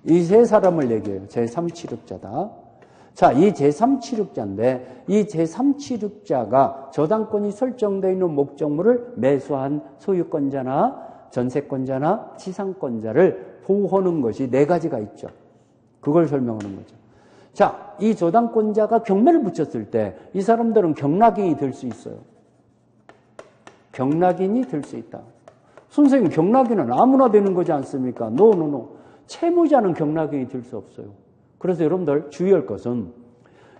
이 세 사람을 얘기해요. 제3취득자다. 자, 이 제3취득자인데 이 제3취득자가 저당권이 설정되어 있는 목적물을 매수한 소유권자나 전세권자나 지상권자를 보호하는 것이 네 가지가 있죠. 그걸 설명하는 거죠. 자, 이 저당권자가 경매를 붙였을 때 이 사람들은 경락인이 될 수 있어요. 경락인이 될 수 있다. 선생님, 경락인은 아무나 되는 거지 않습니까? 노. 채무자는 경락인이 될 수 없어요. 그래서 여러분들 주의할 것은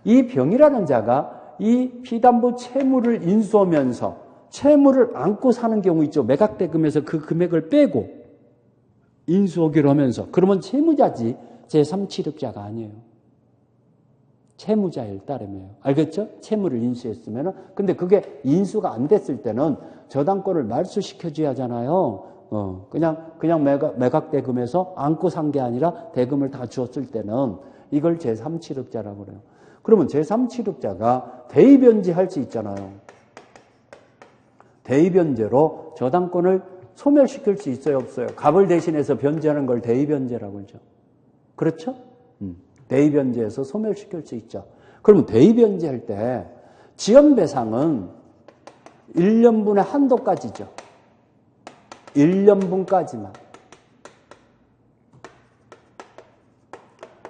이 병이라는 자가 이 피담보 채무를 인수하면서 채무를 안고 사는 경우 있죠. 매각대금에서 그 금액을 빼고 인수하기로 하면서. 그러면 채무자지 제3취득자가 아니에요. 채무자일 따름이에요. 알겠죠? 채무를 인수했으면은. 근데 그게 인수가 안 됐을 때는 저당권을 말소시켜줘야 하잖아요. 그냥 매각대금에서 안고 산 게 아니라 대금을 다 주었을 때는 이걸 제3취득자라고 그래요. 그러면 제3취득자가 대의변제할 수 있잖아요. 대의변제로 저당권을 소멸시킬 수 있어요, 없어요? 갑을 대신해서 변제하는 걸 대의변제라고 하죠. 그렇죠? 대의변제해서 소멸시킬 수 있죠. 그러면 대의변제할 때 지연배상은 1년분의 한도까지죠. 1년분까지만.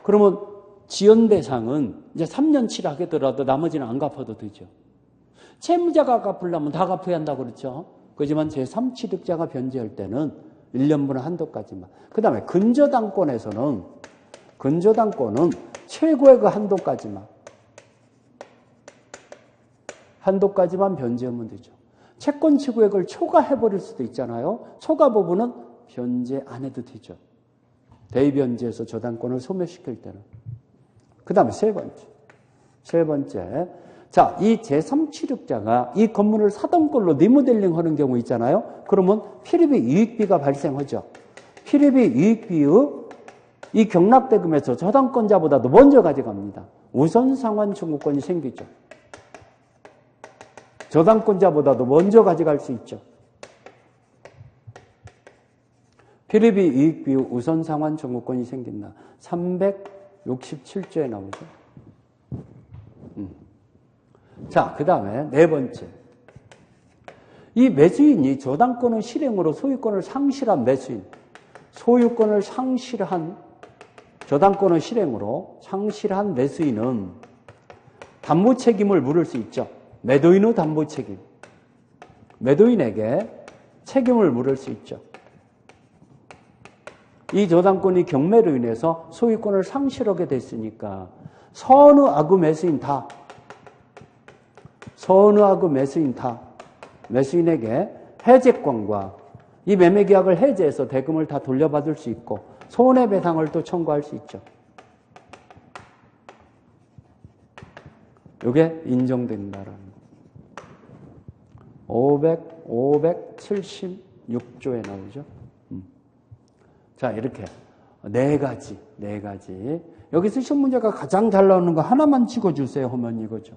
그러면 지연배상은 이제 3년치를 하게 되더라도 나머지는 안 갚아도 되죠. 채무자가 갚으려면 다 갚아야 한다고 그렇죠. 그렇지만 제3취득자가 변제할 때는 1년분의 한도까지만. 그 다음에 근저당권에서는 최고의 그 한도까지만 변제하면 되죠. 채권 취구액을 초과해버릴 수도 있잖아요. 초과 부분은 변제 안 해도 되죠. 대의변제에서 저당권을 소멸시킬 때는. 그 다음에 세 번째. 자, 이 제3취득자가 이 건물을 사던 걸로 리모델링 하는 경우 있잖아요. 그러면 필요비 이익비가 발생하죠. 필요비 이익비의 이 경락대금에서 저당권자보다도 먼저 가져갑니다. 우선 상환 청구권이 생기죠. 저당권자보다도 먼저 가져갈 수 있죠. 필요비 이익비 우선 상환 청구권이 생긴다. 367조에 나오죠. 자, 그 다음에 네 번째. 이 매수인이 저당권의 실행으로 소유권을 상실한 매수인, 소유권을 상실한 저당권의 실행으로 상실한 매수인은 담보 책임을 물을 수 있죠. 매도인의 담보 책임. 매도인에게 책임을 물을 수 있죠. 이 저당권이 경매로 인해서 소유권을 상실하게 됐으니까 선의하고 매수인 다 매수인에게 해제권과 이 매매계약을 해제해서 대금을 다 돌려받을 수 있고 손해배상을 또 청구할 수 있죠. 이게 인정된다라는 거. 576조에 나오죠. 자, 이렇게 네 가지. 여기서 시험 문제가 가장 잘 나오는 거 하나만 찍어주세요 하면 이거죠.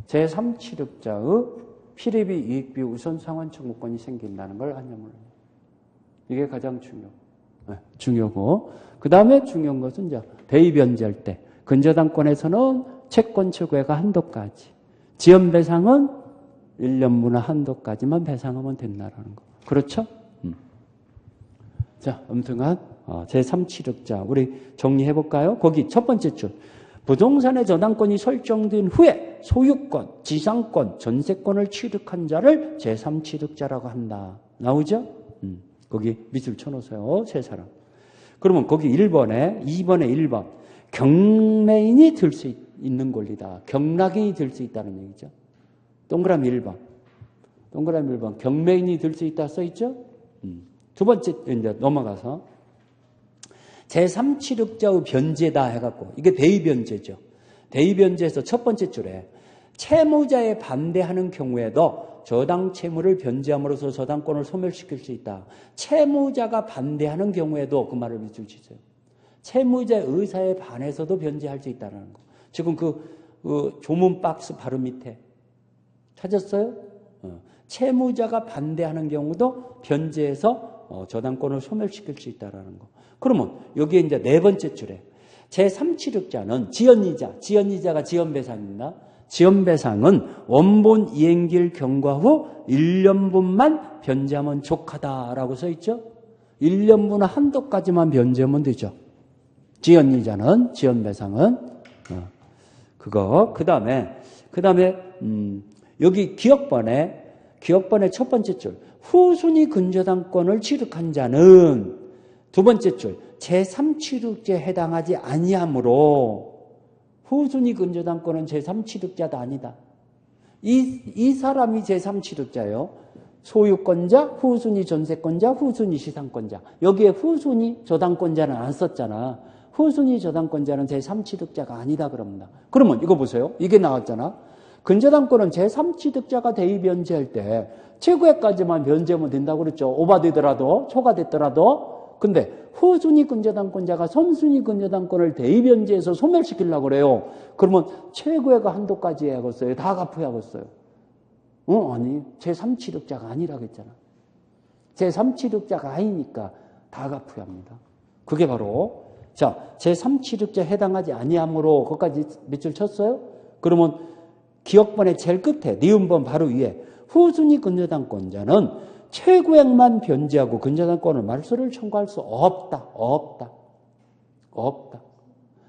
제3취득자의 필요비 이익비 우선 상환 청구권이 생긴다는 걸 한정을. 이게 가장 중요고. 그 다음에 중요한 것은 이제 대의변제할 때 근저당권에서는 채권 최고액의 한도까지, 지연배상은 1년분의 한도까지만 배상하면 된다라는 거. 그렇죠? 자, 아무튼간 제3취득자 우리 정리해 볼까요? 거기 첫 번째 줄. 부동산의 저당권이 설정된 후에 소유권, 지상권, 전세권을 취득한 자를 제3취득자라고 한다. 나오죠? 거기 밑줄 쳐놓으세요. 세 사람. 그러면 거기 1번에 2번에 1번. 경매인이 들 수 있는 권리다. 경락인이 들 수 있다는 얘기죠. 동그라미 1번. 동그라미 1번. 경매인이 들 수 있다 써있죠? 두 번째 이제 넘어가서 제3취득자의 변제다 해갖고 이게 대의변제죠. 대의변제에서 첫 번째 줄에 채무자에 반대하는 경우에도 저당 채무를 변제함으로써 저당권을 소멸시킬 수 있다. 채무자가 반대하는 경우에도 그 말을 밑줄 치세요. 채무자의 의사에 반해서도 변제할 수 있다는 거. 지금 그 조문 박스 바로 밑에 찾았어요? 채무자가 반대하는 경우도 변제해서 저당권을 소멸시킬 수 있다는 거. 그러면 여기에 이제 네 번째 줄에 제3취득자는 지연이자가 지연배상입니다. 지연배상은 원본 이행기일 경과 후 1년분만 변제하면 족하다라고 써있죠. 1년분 한도까지만 변제하면 되죠. 지연이자는 지연배상은 그거. 그 다음에 여기 기억번에 첫 번째 줄 후순위 근저당권을 취득한 자는 두 번째 줄 제3취득자에 해당하지 아니하므로 후순위 근저당권은 제3취득자도 아니다. 이 사람이 제3취득자예요. 소유권자, 후순위 전세권자, 후순위 시상권자. 여기에 후순위 저당권자는 안 썼잖아. 후순위 저당권자는 제3취득자가 아니다 그럽니다. 그러면 이거 보세요. 이게 나왔잖아. 근저당권은 제3취득자가 대의변제할 때 최고액까지만 변제하면 된다고 그랬죠. 오바되더라도 초과됐더라도. 근데 후순위 근저당권자가 선순위 근저당권을 대의변제해서 소멸시키려고 그래요. 그러면 최고액 한도까지 해야겠어요. 다 갚아야겠어요. 아니 제3취득자가 아니라고 했잖아. 제3취득자가 아니니까 다 갚아야 합니다. 그게 바로 제3취득자에 해당하지 아니하므로 거기까지 밑줄 쳤어요? 그러면 기억번의 제일 끝에 니은번 바로 위에 후순위 근저당권자는 최고액만 변제하고 근저당권을 말소를 청구할 수 없다.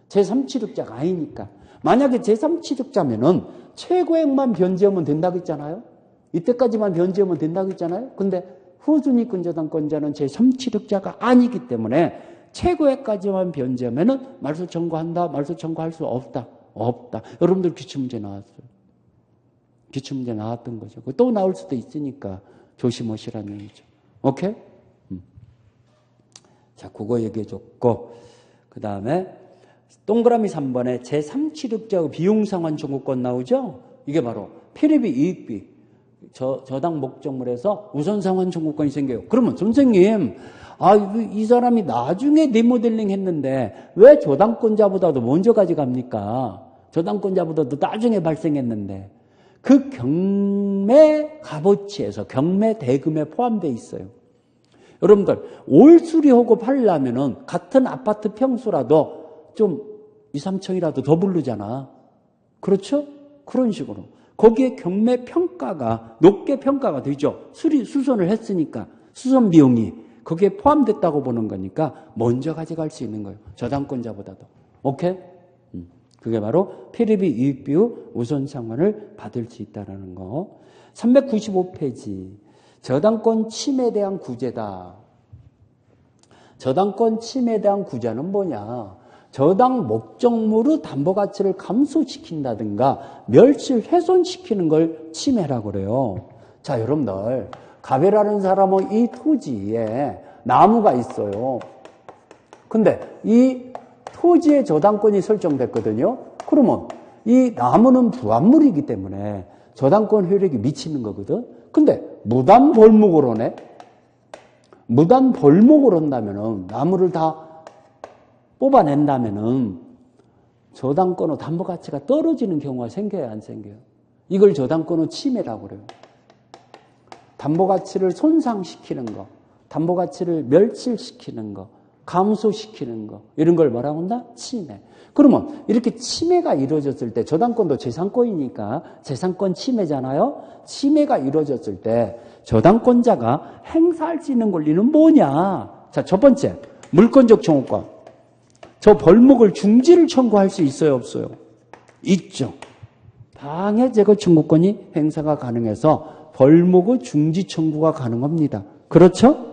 제3취득자가 아니니까. 만약에 제3취득자면은 최고액만 변제하면 된다고 했잖아요. 이때까지만 변제하면 된다고 했잖아요. 근데 후순위 근저당권자는 제3취득자가 아니기 때문에 최고액까지만 변제하면은 말소 청구한다. 말소 청구할 수 없다. 여러분들 기출문제 나왔어요. 기출문제 나왔던 거죠. 또 나올 수도 있으니까 조심하시라는 얘기죠. 오케이? 자, 그거 얘기해줬고, 그 다음에 동그라미 3번에 제3취득자의 비용상환 청구권 나오죠? 이게 바로 필요비, 이익비, 저당 목적물에서 우선상환 청구권이 생겨요. 그러면 선생님, 이 사람이 나중에 리모델링 했는데 왜 저당권자보다도 먼저 가져갑니까? 저당권자보다도 나중에 발생했는데. 그 경매 값어치에서 경매 대금에 포함되어 있어요. 여러분들 올 수리하고 팔려면은 같은 아파트 평수라도 좀 2, 3천이라도 더 부르잖아. 그렇죠? 그런 식으로 거기에 경매 평가가 높게 평가가 되죠. 수선을 했으니까 수선 비용이 거기에 포함됐다고 보는 거니까 먼저 가져갈 수 있는 거예요. 저당권자보다도. 오케이? 그게 바로 필요비 이익비 후 우선 상환을 받을 수 있다는 거. 395페이지. 저당권 침해에 대한 구제다. 저당권 침해에 대한 구제는 뭐냐? 저당 목적물의 담보 가치를 감소시킨다든가 멸실 훼손시키는 걸 침해라고 그래요. 자, 여러분들 가베라는 사람은 이 토지에 나무가 있어요. 근데 이 토지의 저당권이 설정됐거든요. 그러면 이 나무는 부합물이기 때문에 저당권 효력이 미치는 거거든. 근데 무단 벌목을 하네. 무단 벌목을 한다면은 나무를 다 뽑아낸다면은 저당권의 담보 가치가 떨어지는 경우가 생겨야 안 생겨요? 이걸 저당권의 침해라고 그래요. 담보 가치를 손상시키는 거, 담보 가치를 멸실시키는 거, 감소시키는 거, 이런 걸 뭐라고 한다? 침해. 그러면 이렇게 침해가 이루어졌을 때 저당권도 재산권이니까 재산권 침해잖아요. 침해가 이루어졌을 때 저당권자가 행사할 수 있는 권리는 뭐냐? 자, 첫 번째 물권적 청구권. 저 벌목을 중지를 청구할 수 있어요, 없어요? 있죠. 방해 제거 청구권이 행사가 가능해서 벌목의 중지 청구가 가능합니다. 그렇죠?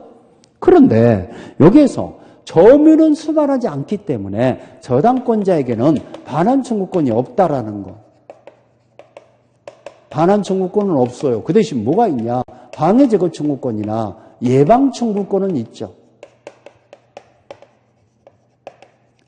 그런데 여기에서 점유는 수반하지 않기 때문에 저당권자에게는 반환 청구권이 없다라는 거. 반환 청구권은 없어요. 그 대신 뭐가 있냐? 방해 제거 청구권이나 예방 청구권은 있죠.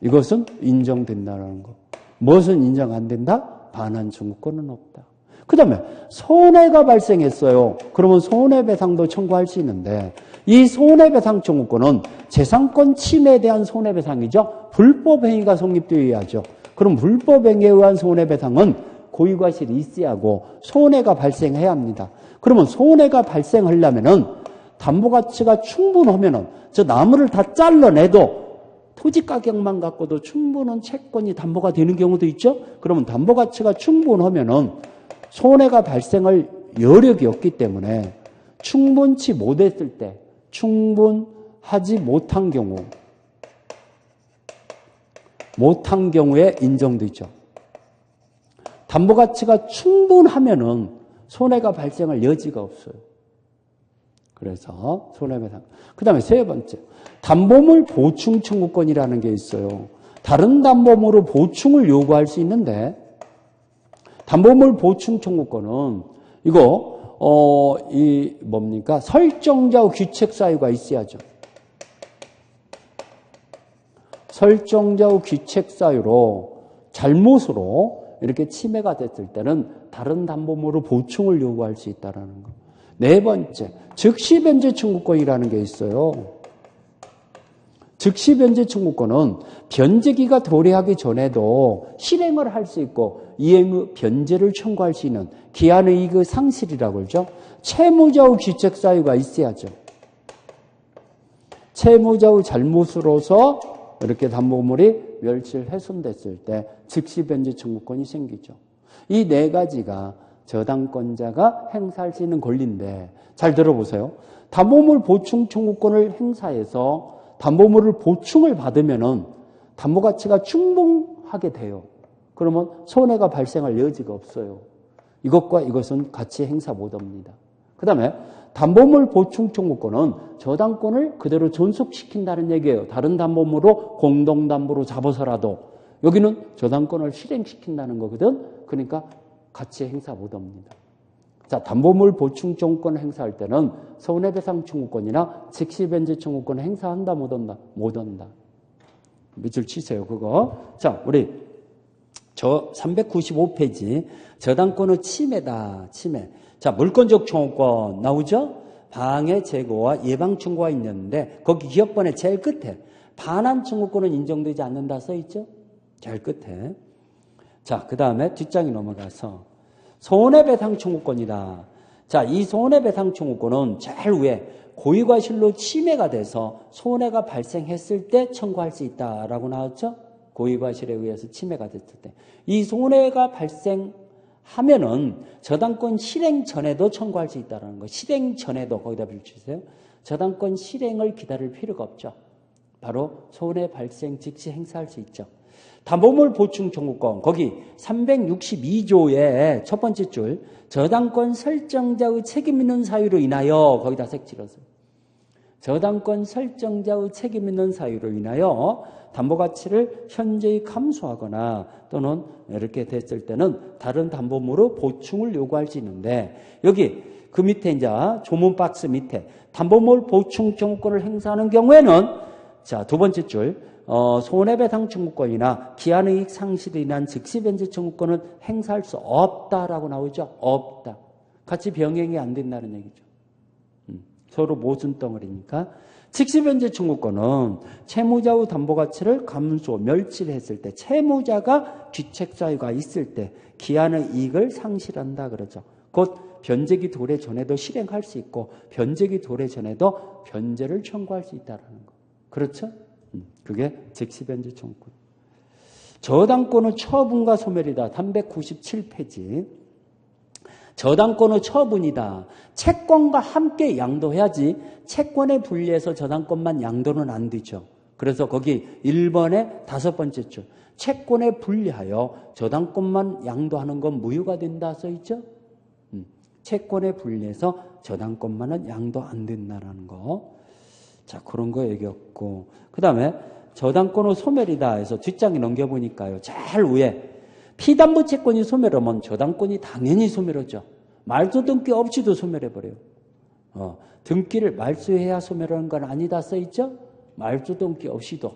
이것은 인정된다는 거. 무엇은 인정 안 된다? 반환 청구권은 없다. 그 다음에 손해가 발생했어요. 그러면 손해배상도 청구할 수 있는데 이 손해배상 청구권은 재산권 침해에 대한 손해배상이죠. 불법행위가 성립되어야죠. 그럼 불법행위에 의한 손해배상은 고의과실이 있어야 하고 손해가 발생해야 합니다. 그러면 손해가 발생하려면은 담보가치가 충분하면은 저 나무를 다 잘라내도 토지 가격만 갖고도 충분한 채권이 담보가 되는 경우도 있죠. 그러면 담보가치가 충분하면은 손해가 발생할 여력이 없기 때문에 충분치 못했을 때 충분하지 못한 경우에 인정되죠. 담보가치가 충분하면은 손해가 발생할 여지가 없어요. 그래서 손해배상. 그 다음에 세 번째, 담보물 보충 청구권이라는 게 있어요. 다른 담보물로 보충을 요구할 수 있는데 담보물 보충 청구권은 이거 뭡니까? 설정자의 귀책 사유가 있어야죠. 설정자의 귀책 사유로 잘못으로 이렇게 침해가 됐을 때는 다른 담보물로 보충을 요구할 수 있다는 거. 네 번째, 즉시 변제 청구권이라는 게 있어요. 즉시 변제 청구권은 변제기가 도래하기 전에도 실행을 할 수 있고 이행의 변제를 청구할 수 있는 기한의 이익의 상실이라고 그러죠. 채무자의 귀책 사유가 있어야죠. 채무자의 잘못으로서 이렇게 담보물이 멸실 훼손됐을 때 즉시 변제 청구권이 생기죠. 이 네 가지가 저당권자가 행사할 수 있는 권리인데 잘 들어보세요. 담보물 보충 청구권을 행사해서 담보물을 보충을 받으면은 담보가치가 충분하게 돼요. 그러면 손해가 발생할 여지가 없어요. 이것과 이것은 같이 행사 못합니다. 그 다음에 담보물 보충 청구권은 저당권을 그대로 존속시킨다는 얘기예요. 다른 담보물로 공동담보로 잡아서라도 여기는 저당권을 실행시킨다는 거거든. 그러니까 같이 행사 못합니다. 자, 담보물 보충 청구권을 행사할 때는 손해배상 청구권이나 즉시변제 청구권을 행사한다 못한다? 못한다. 밑줄 치세요, 그거. 자, 우리 저 395페이지 저당권의 침해다. 침해. 자, 물권적 청구권 나오죠? 방해 제거와 예방 청구가 있는데 거기 기업번의 제일 끝에 반환 청구권은 인정되지 않는다 써 있죠? 제일 끝에. 자, 그 다음에 뒷장이 넘어가서 손해배상 청구권이다. 자, 이 손해배상 청구권은 제일 위에 고의과실로 침해가 돼서 손해가 발생했을 때 청구할 수 있다라고 나왔죠? 고의과실에 의해서 침해가 됐을 때. 이 손해가 발생하면은 저당권 실행 전에도 청구할 수 있다는 거. 실행 전에도 거기다 비추세요. 저당권 실행을 기다릴 필요가 없죠. 바로 손해 발생 즉시 행사할 수 있죠. 담보물 보충 청구권 거기 362조의 첫 번째 줄 저당권 설정자의 책임 있는 사유로 인하여 거기다 색칠하세요. 저당권 설정자의 책임 있는 사유로 인하여 담보가치를 현저히 감소하거나 또는 이렇게 됐을 때는 다른 담보물로 보충을 요구할 수 있는데 여기 그 밑에 이제 조문 박스 밑에 담보물 보충 청구권을 행사하는 경우에는 자, 두 번째 줄 손해배상 청구권이나 기한이익 상실이 인한 즉시변제 청구권은 행사할 수 없다라고 나오죠. 없다. 같이 병행이 안 된다는 얘기죠. 서로 모순 덩어리니까. 즉시변제 청구권은 채무자의 담보가치를 감소, 멸치했을 때 채무자가 귀책 사유가 있을 때 기한의 이익을 상실한다 그러죠. 곧 변제기 도래 전에도 실행할 수 있고 변제기 도래 전에도 변제를 청구할 수 있다는 거. 그렇죠? 그게 즉시변제 청구권. 저당권의 처분과 소멸이다. 397페이지. 저당권의 처분이다. 채권과 함께 양도해야지 채권에 분리해서 저당권만 양도는 안 되죠. 그래서 거기 1번의 다섯 번째 줄. 채권에 분리하여 저당권만 양도하는 건 무효가 된다 써있죠. 채권에 분리해서 저당권만은 양도 안 된다는 거. 자, 그런 거 얘기했고. 그 다음에 저당권은 소멸이다 해서 뒷장에 넘겨보니까요. 제일 위에 피담보 채권이 소멸하면 저당권이 당연히 소멸하죠. 말도 등기 없이도 소멸해버려요. 등기를 말소해야 소멸하는 건 아니다 써있죠? 말도 등기 없이도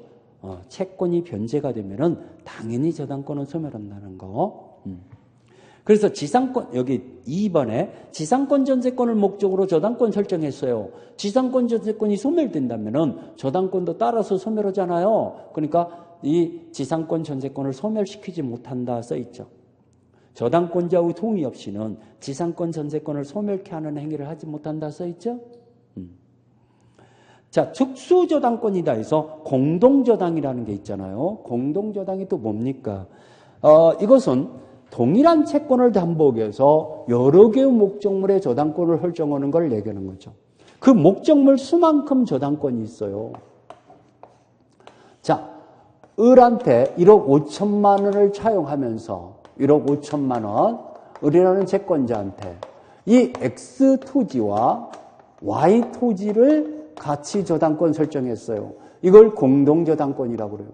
채권이 변제가 되면은 당연히 저당권은 소멸한다는 거. 그래서 지상권, 여기 2번에 지상권 전세권을 목적으로 저당권 설정했어요. 지상권 전세권이 소멸된다면은 저당권도 따라서 소멸하잖아요. 그러니까 이 지상권 전세권을 소멸시키지 못한다 써있죠. 저당권자의 동의 없이는 지상권 전세권을 소멸케 하는 행위를 하지 못한다 써있죠. 자, 특수저당권이다 해서 공동저당이라는 게 있잖아요. 공동저당이 또 뭡니까? 이것은 동일한 채권을 담보하기 위해서 여러 개의 목적물의 저당권을 설정하는 걸 얘기하는 거죠. 그 목적물 수만큼 저당권이 있어요. 자, 을한테 1억 5천만 원을 차용하면서 1억 5천만 원, 을이라는 채권자한테 이 X 토지와 Y 토지를 같이 저당권 설정했어요. 이걸 공동저당권이라고 그래요.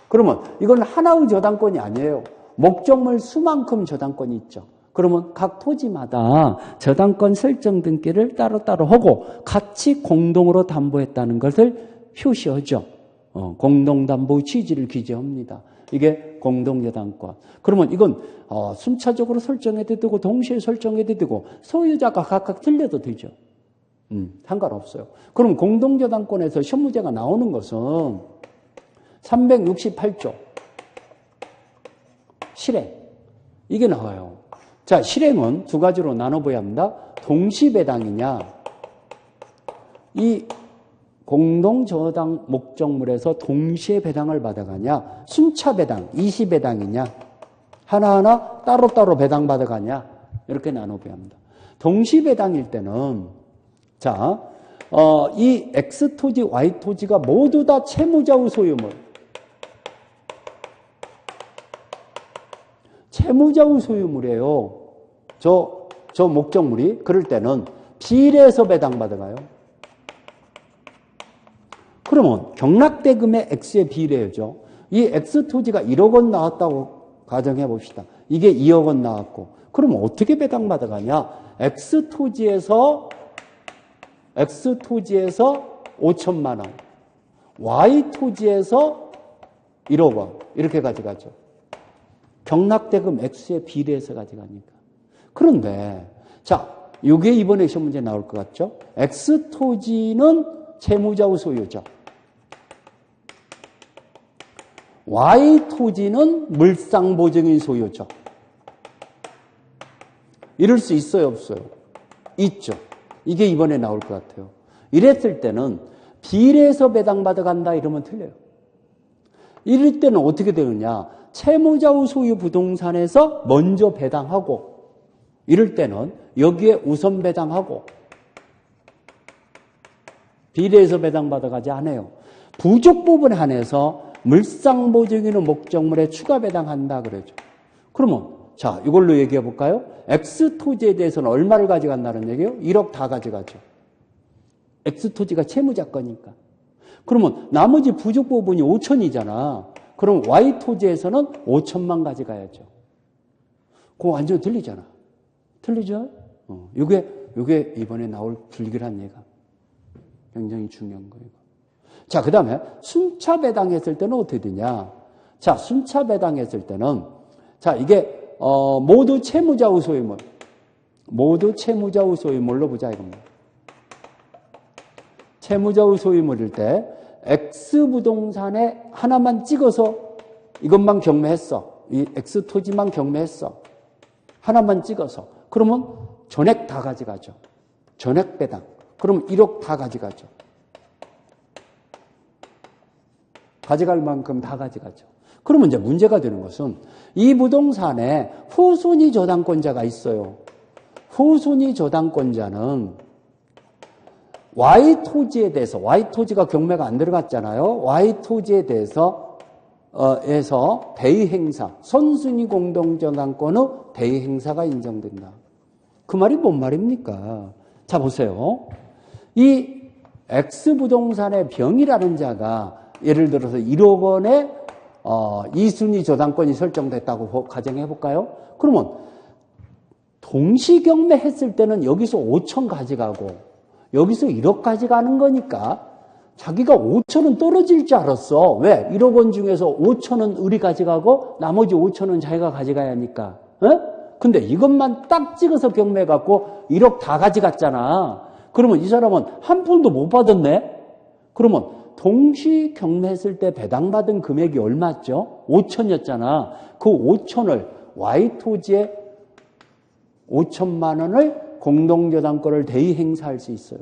그러면 이건 하나의 저당권이 아니에요. 목적물 수만큼 저당권이 있죠. 그러면 각 토지마다 저당권 설정 등기를 따로따로 하고 같이 공동으로 담보했다는 것을 표시하죠. 공동담보 취지를 기재합니다. 이게 공동저당권. 그러면 이건 순차적으로 설정해도 되고 동시에 설정해도 되고 소유자가 각각 틀려도 되죠. 상관없어요. 그럼 공동저당권에서 현무제가 나오는 것은 368조 실행. 이게 나와요. 자, 실행은 두 가지로 나눠봐야 합니다. 동시배당이냐, 이 공동저당 목적물에서 동시에 배당을 받아가냐, 순차배당, 이시배당이냐, 하나하나 따로따로 배당받아가냐, 이렇게 나눠봐야 합니다. 동시배당일 때는, 자, 이 X토지, Y토지가 모두 다 채무자의 소유물, 채무자의 소유물이에요. 저 목적물이. 그럴 때는 비례해서 배당받아가요. 그러면 경락대금의 X에 비례하죠. 이 X토지가 1억 원 나왔다고 가정해 봅시다. 이게 2억 원 나왔고. 그러면 어떻게 배당받아가냐? X토지에서 5천만 원, Y토지에서 1억 원 이렇게 가져가죠. 경락대금 X에 비례해서 가져가니까. 그런데 자, 이게 이번에 시험 문제 나올 것 같죠? X토지는 채무자의 소유죠. Y토지는 물상보증인 소유죠. 이럴 수 있어요, 없어요? 있죠. 이게 이번에 나올 것 같아요. 이랬을 때는 비례해서 배당받아 간다 이러면 틀려요. 이럴 때는 어떻게 되느냐? 채무자의 소유 부동산에서 먼저 배당하고, 이럴 때는 여기에 우선 배당하고, 비례해서 배당받아 가지 않아요. 부족 부분에 한해서 물상보증인의 목적물에 추가 배당한다 그러죠. 그러면 자, 이걸로 얘기해 볼까요? X토지에 대해서는 얼마를 가져간다는 얘기예요? 1억 다 가져가죠. X토지가 채무자 거니까. 그러면 나머지 부족 부분이 5천이잖아. 그럼 Y토지에서는 5천만 가져가야죠. 그거 완전 틀리잖아. 틀리죠? 이게 이번에 나올 불길한 얘가 굉장히 중요한 거예요. 자, 그 다음에 순차배당했을 때는 어떻게 되냐? 자, 순차배당했을 때는 자, 이게 모두 채무자의 소유물. 모두 채무자의 소유물로 보자 이겁니다. 채무자의 소유물일 때 X부동산에 하나만 찍어서 이것만 경매했어. 이 X토지만 경매했어. 하나만 찍어서. 그러면 전액 다 가져가죠. 전액 배당. 그럼 1억 다 가져가죠. 가져갈 만큼 다 가져가죠. 그러면 이제 문제가 되는 것은 이 부동산에 후순위 저당권자가 있어요. 후순위 저당권자는 Y토지에 대해서, Y토지가 경매가 안 들어갔잖아요. Y토지에 대해서 대의행사, 선순위 공동저당권의 대의행사가 인정된다. 그 말이 뭔 말입니까? 자, 보세요. 이 X부동산의 병이라는 자가 예를 들어서 1억 원의 2순위 저당권이 설정됐다고 가정해 볼까요? 그러면 동시경매 했을 때는 여기서 5천 가져가고 여기서 1억 가져가는 거니까 자기가 5천은 떨어질 줄 알았어. 왜? 1억 원 중에서 5천은 우리 가져가고 나머지 5천은 자기가 가져가야 하니까. 근데 이것만 딱 찍어서 경매해갖고 1억 다 가져갔잖아. 그러면 이 사람은 한 푼도 못 받았네? 그러면 동시 경매했을 때 배당받은 금액이 얼마였죠? 5천이었잖아. 그 5천을 Y토지에 5천만 원을 공동저당권을 대의 행사할 수 있어요.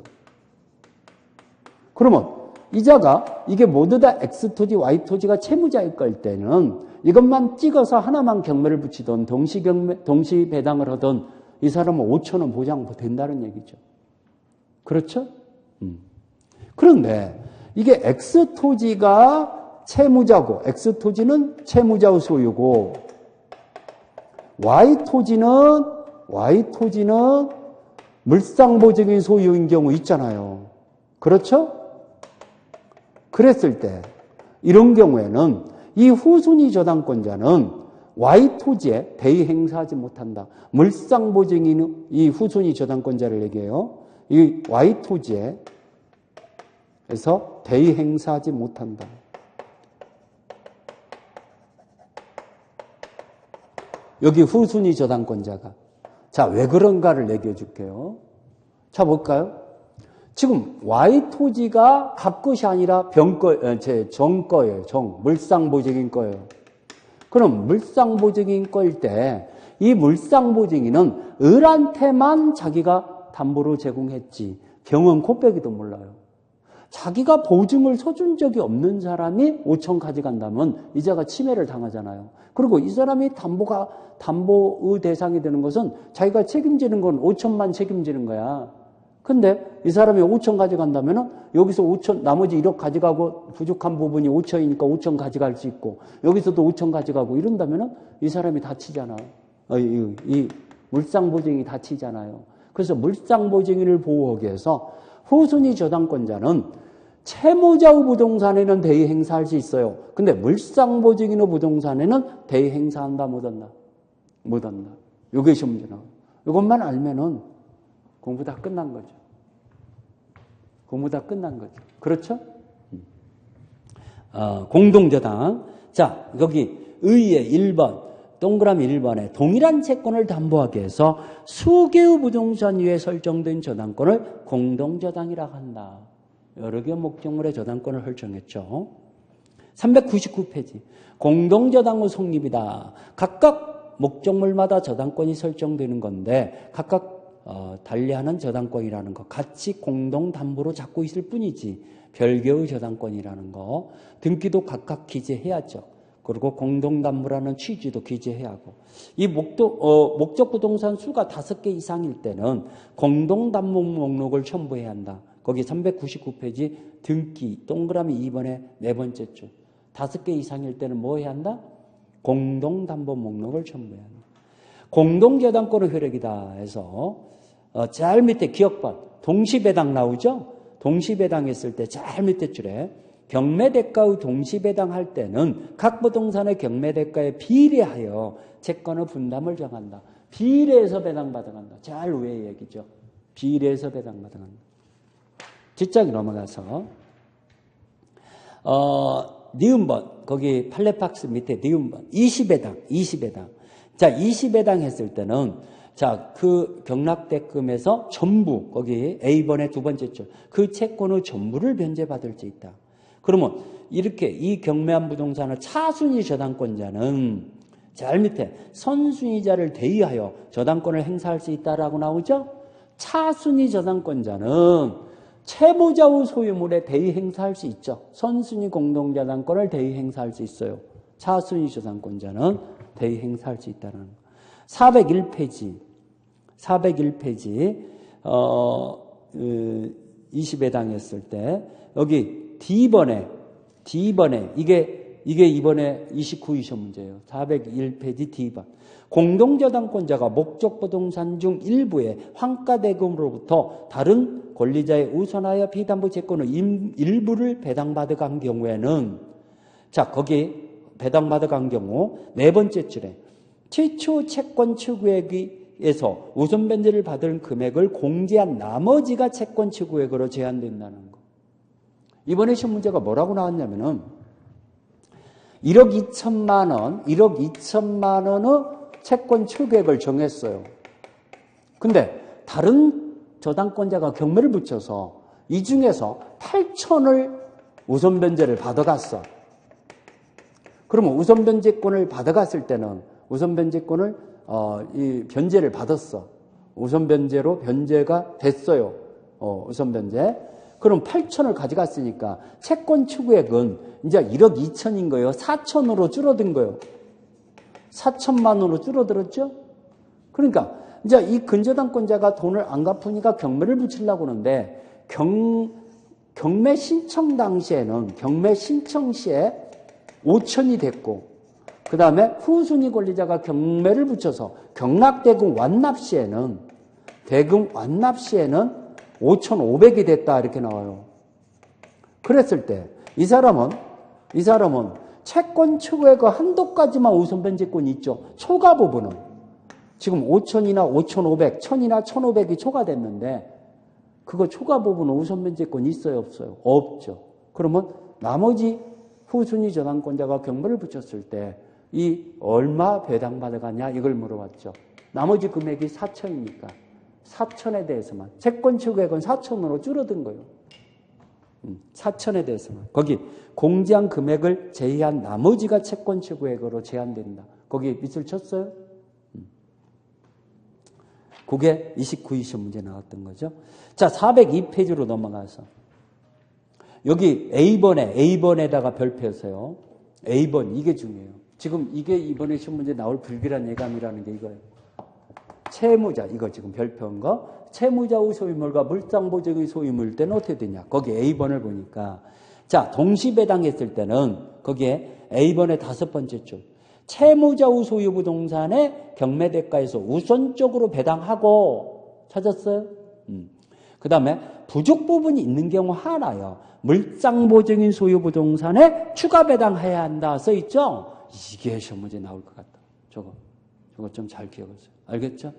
그러면 이자가 이게 모두 다 X토지, Y토지가 채무자일 걸 때는 이것만 찍어서 하나만 경매를 붙이던 동시 배당을 하던 이 사람은 5천원 보장된다는 얘기죠. 그렇죠? 그런데 이게 X토지가 채무자고 X토지는 채무자의 소유고 Y토지는 물상보증인 소유인 경우 있잖아요. 그렇죠? 그랬을 때 이런 경우에는 이 후순위 저당권자는 Y토지에 대의 행사하지 못한다. 물상보증인 이 후순위 저당권자를 얘기해요. 이 Y토지에서 대의 행사하지 못한다. 여기 후순위 저당권자가. 자, 왜 그런가를 얘기해 줄게요. 자, 볼까요? 지금 Y토지가 갑것이 아니라 정 거예요. 물상보증인 거예요. 그럼 물상보증인 거일 때 이 물상보증인은 을한테만 자기가 담보로 제공했지 병은 코빼기도 몰라요. 자기가 보증을 서준 적이 없는 사람이 5천 가져간다면 이자가 침해를 당하잖아요. 그리고 이 사람이 담보의 대상이 되는 것은 자기가 책임지는 건 5천만 책임지는 거야. 근데 이 사람이 5천 가져간다면 여기서 5천, 나머지 1억 가져가고 부족한 부분이 5천이니까 5천 가져갈 수 있고 여기서도 5천 가져가고 이런다면 이 사람이 다치잖아. 이 물상보증이 다치잖아요. 그래서 물상보증인을 보호하기 위해서 후순위 저당권자는 채무자의 부동산에는 대의 행사할 수 있어요. 근데 물상보증인의 부동산에는 대의 행사한다 못한다? 못한다. 이것이 문제나. 이것만 알면은 공부 다 끝난 거죠. 공부 다 끝난 거죠. 그렇죠? 공동저당. 자, 여기 의의 1번, 동그라미 1번에 동일한 채권을 담보하기 위해서 수개의 부동산 위에 설정된 저당권을 공동저당이라고 한다. 여러 개의 목적물의 저당권을 설정했죠. 399페이지. 공동저당의 성립이다. 각각 목적물마다 저당권이 설정되는 건데 각각 달리하는 저당권이라는 거 같이 공동담보로 잡고 있을 뿐이지 별개의 저당권이라는 거 등기도 각각 기재해야죠. 그리고 공동담보라는 취지도 기재해야 하고 이 목적 부동산 수가 5개 이상일 때는 공동담보 목록을 첨부해야 한다. 거기 399페이지 등기 동그라미 2번에 네 번째 줄 5개 이상일 때는 뭐 해야 한다? 공동담보 목록을 첨부해야 한다. 공동저당권의 효력이다 해서 제일 밑에 기억번 동시배당 나오죠? 동시배당했을 때 제일 밑에 줄에 경매대가의 동시배당할 때는 각 부동산의 경매대가에 비례하여 채권의 분담을 정한다. 비례해서 배당받아간다. 제일 위의 얘기죠. 비례해서 배당받아간다. 뒷장이 넘어가서 니은번 거기 팔레박스 밑에 니은번 20배당 자 20배당 했을 때는 자 그 경락대금에서 전부 거기 A번의 두 번째 줄 그 채권의 전부를 변제받을 수 있다. 그러면 이렇게 이 경매한 부동산을 차순위 저당권자는 제일 밑에 선순위자를 대의하여 저당권을 행사할 수 있다라고 나오죠. 차순위 저당권자는 채무자의 소유물에 대의 행사할 수 있죠. 선순위 공동저당권을 대의 행사할 수 있어요. 차순위 저당권자는 대의 행사할 수 있다는 거. 401페이지 20에 당했을 때 여기 D번에 이게 이번에 29이셔 문제예요. 401페이지 D번. 공동저당권자가 목적부동산 중 일부의 환가대금으로부터 다른 권리자에 우선하여 피담보 채권의 일부를 배당받아 간 경우에는, 자, 거기 배당받아 간 경우 네 번째 줄에 최초 채권 취구액에서 우선 변제를 받은 금액을 공제한 나머지가 채권 취구액으로 제한된다는 거. 이번에 시험 문제가 뭐라고 나왔냐면은 1억 2천만 원의 채권 취구액을 정했어요. 근데 다른 저당권자가 경매를 붙여서 이 중에서 8천을 우선 변제를 받아갔어. 그러면 우선 변제권을 받아갔을 때는 우선 변제권을 이 변제를 받았어. 우선 변제로 변제가 됐어요. 우선 변제. 그럼 8천을 가져갔으니까 채권 취구액은 이제 1억 2천인 거예요. 4천으로 줄어든 거예요. 4천만 원으로 줄어들었죠? 그러니까 이제 이 근저당권자가 돈을 안 갚으니까 경매를 붙이려고 하는데 경매 신청 당시에는 경매 신청 시에 5천이 됐고 그 다음에 후순위 권리자가 경매를 붙여서 경락대금 완납 시에는 5,500이 됐다 이렇게 나와요. 그랬을 때 이 사람은 채권 취구액의 한도까지만 우선 변제권이 있죠. 초과 부분은 지금 5천이나 5,500, 1,000이나 1,500이 초과됐는데 그거 초과 부분은 우선 변제권이 있어요, 없어요? 없죠. 그러면 나머지 후순위 저당권자가 경매를 붙였을 때 이 얼마 배당받아가냐 이걸 물어봤죠. 나머지 금액이 4천이니까 4천에 대해서만 채권 취구액은 4천으로 줄어든 거예요. 4천에 대해서만 거기 공제한 금액을 제외한 나머지가 채권 취구액으로 제한된다. 거기에 밑을 쳤어요. 그게 29위 시험 문제 나왔던 거죠. 자, 402페이지로 넘어가서 여기 A번에다가 별표세요. A번 이게 중요해요. 지금 이게 이번에 시험 문제 나올 불길한 예감이라는 게 이거예요. 채무자 이거 지금 별표인 거. 채무자의 소유물과 물상보증의 소유물 때는 어떻게 되냐. 거기 A번을 보니까 자, 동시배당했을 때는 거기에 A번의 5번째 줄. 채무자의 소유 부동산의 경매대가에서 우선적으로 배당하고 찾았어요? 그 다음에 부족 부분이 있는 경우 하나요. 물상보증인 소유 부동산에 추가 배당해야 한다 써있죠? 이게 시험 문제 나올 것 같다. 저거 좀 잘 기억하세요. 알겠죠?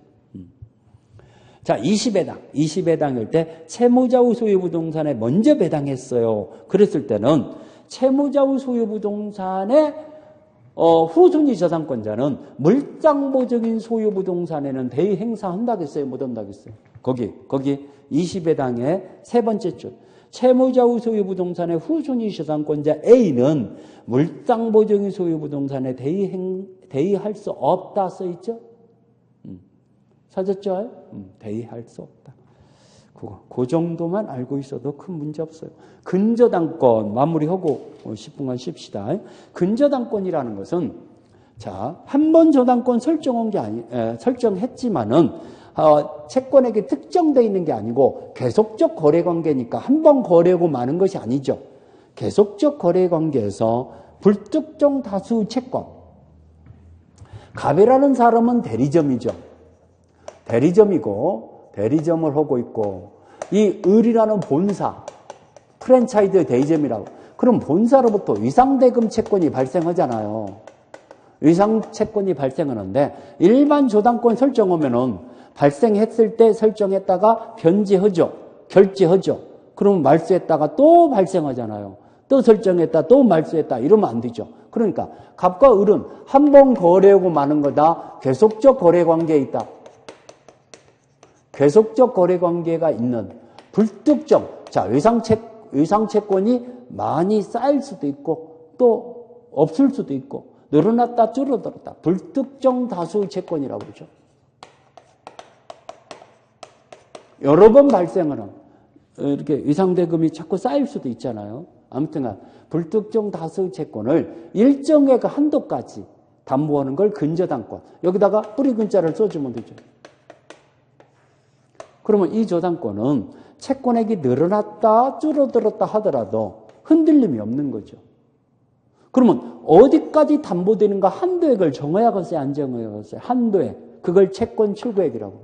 자, 20배당일 때 채무자의 소유 부동산에 먼저 배당했어요. 그랬을 때는 채무자의 소유 부동산에 후순위 저당권자는 물상보증인 소유 부동산에는 대의 행사한다겠어요? 못 한다겠어요? 거기 20배당의 세 번째 줄. 채무자의 소유 부동산의 후순위 저당권자 A는 물상보증인 소유 부동산에 대의할 수 없다 써있죠? 찾았죠? 대의할 수 없다. 그 정도만 알고 있어도 큰 문제 없어요. 근저당권 마무리하고 10분간 쉽시다. 근저당권이라는 것은 자, 한 번 저당권 설정했지만은 채권액이 특정되어 있는 게 아니고 계속적 거래 관계니까 한 번 거래하고 마는 것이 아니죠. 계속적 거래 관계에서 불특정 다수 채권. 갑이라는 사람은 대리점이죠. 대리점을 하고 있고 이 을이라는 본사, 프랜차이즈 대리점이라고. 그럼 본사로부터 위상대금 채권이 발생하잖아요. 위상채권이 발생하는데 일반 저당권 설정하면은 발생했을 때 설정했다가 변제하죠. 결제하죠. 그러면 말소했다가 또 발생하잖아요. 또 설정했다, 또 말소했다. 이러면 안 되죠. 그러니까 갑과 을은 한 번 거래하고 마는 거다. 계속적 거래 관계에 있다. 계속적 거래 관계가 있는 불특정. 자, 위상채권이 많이 쌓일 수도 있고 또 없을 수도 있고 늘어났다 줄어들었다. 불특정 다수 채권이라고 그러죠. 여러 번 발생하는 이렇게 위상대금이 자꾸 쌓일 수도 있잖아요. 아무튼 불특정 다수 채권을 일정의 그 한도까지 담보하는 걸 근저당권. 여기다가 뿌리 근자를 써주면 되죠. 그러면 이 저당권은 채권액이 늘어났다 줄어들었다 하더라도 흔들림이 없는 거죠. 그러면 어디까지 담보되는가 한도액을 정해야겠어요? 안 정해야겠어요? 한도액. 그걸 채권 출구액이라고.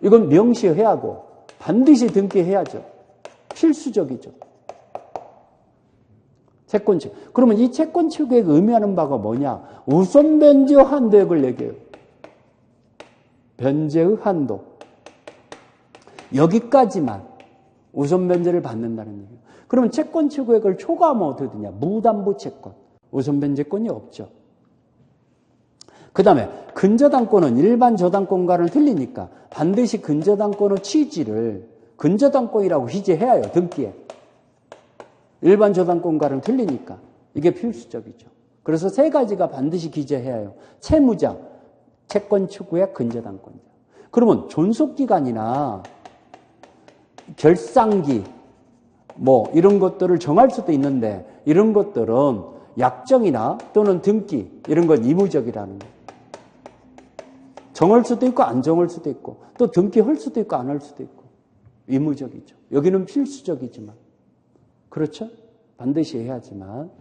이건 명시해야 하고 반드시 등기해야죠. 필수적이죠. 채권취. 그러면 이 채권취구액이 의미하는 바가 뭐냐? 우선 변제의 한도액을 얘기해요. 변제의 한도. 여기까지만 우선 변제를 받는다는 얘기예요. 그러면 채권취구액을 초과하면 어떻게 되냐? 무담보 채권. 우선 변제권이 없죠. 그 다음에 근저당권은 일반 저당권과는 틀리니까 반드시 근저당권의 취지를 근저당권이라고 기재해야 해요. 등기에. 일반 저당권과는 틀리니까 이게 필수적이죠. 그래서 세 가지가 반드시 기재해야 해요. 채무자, 채권취구액, 근저당권자. 그러면 존속기간이나 결상기 뭐 이런 것들을 정할 수도 있는데 이런 것들은 약정이나 또는 등기 이런 건 의무적이라는 거예요. 정할 수도 있고 안 정할 수도 있고 또 등기할 수도 있고 안 할 수도 있고 의무적이죠. 여기는 필수적이지만 그렇죠? 반드시 해야지만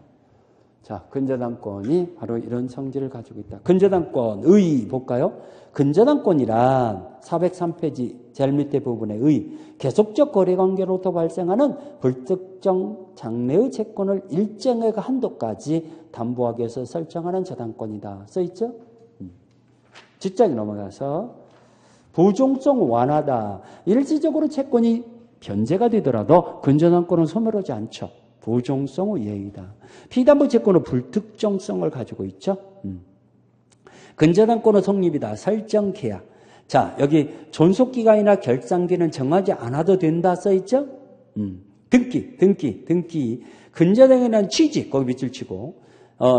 자, 근저당권이 바로 이런 성질을 가지고 있다. 근저당권의 볼까요? 근저당권이란 403페이지 제일 밑에 부분에 의 계속적 거래관계로부터 발생하는 불특정 장래의 채권을 일정의 한도까지 담보하기 위해서 설정하는 저당권이다. 써있죠? 뒷장에 넘어가서 부종성 완화다. 일시적으로 채권이 변제가 되더라도 근저당권은 소멸하지 않죠. 부종성의 예의다. 피담보 채권은 불특정성을 가지고 있죠. 근저당권의 성립이다. 설정 계약. 자, 여기 존속기간이나 결상기는 정하지 않아도 된다 써있죠? 등기. 근저당이라는 취지, 거기 밑줄 치고,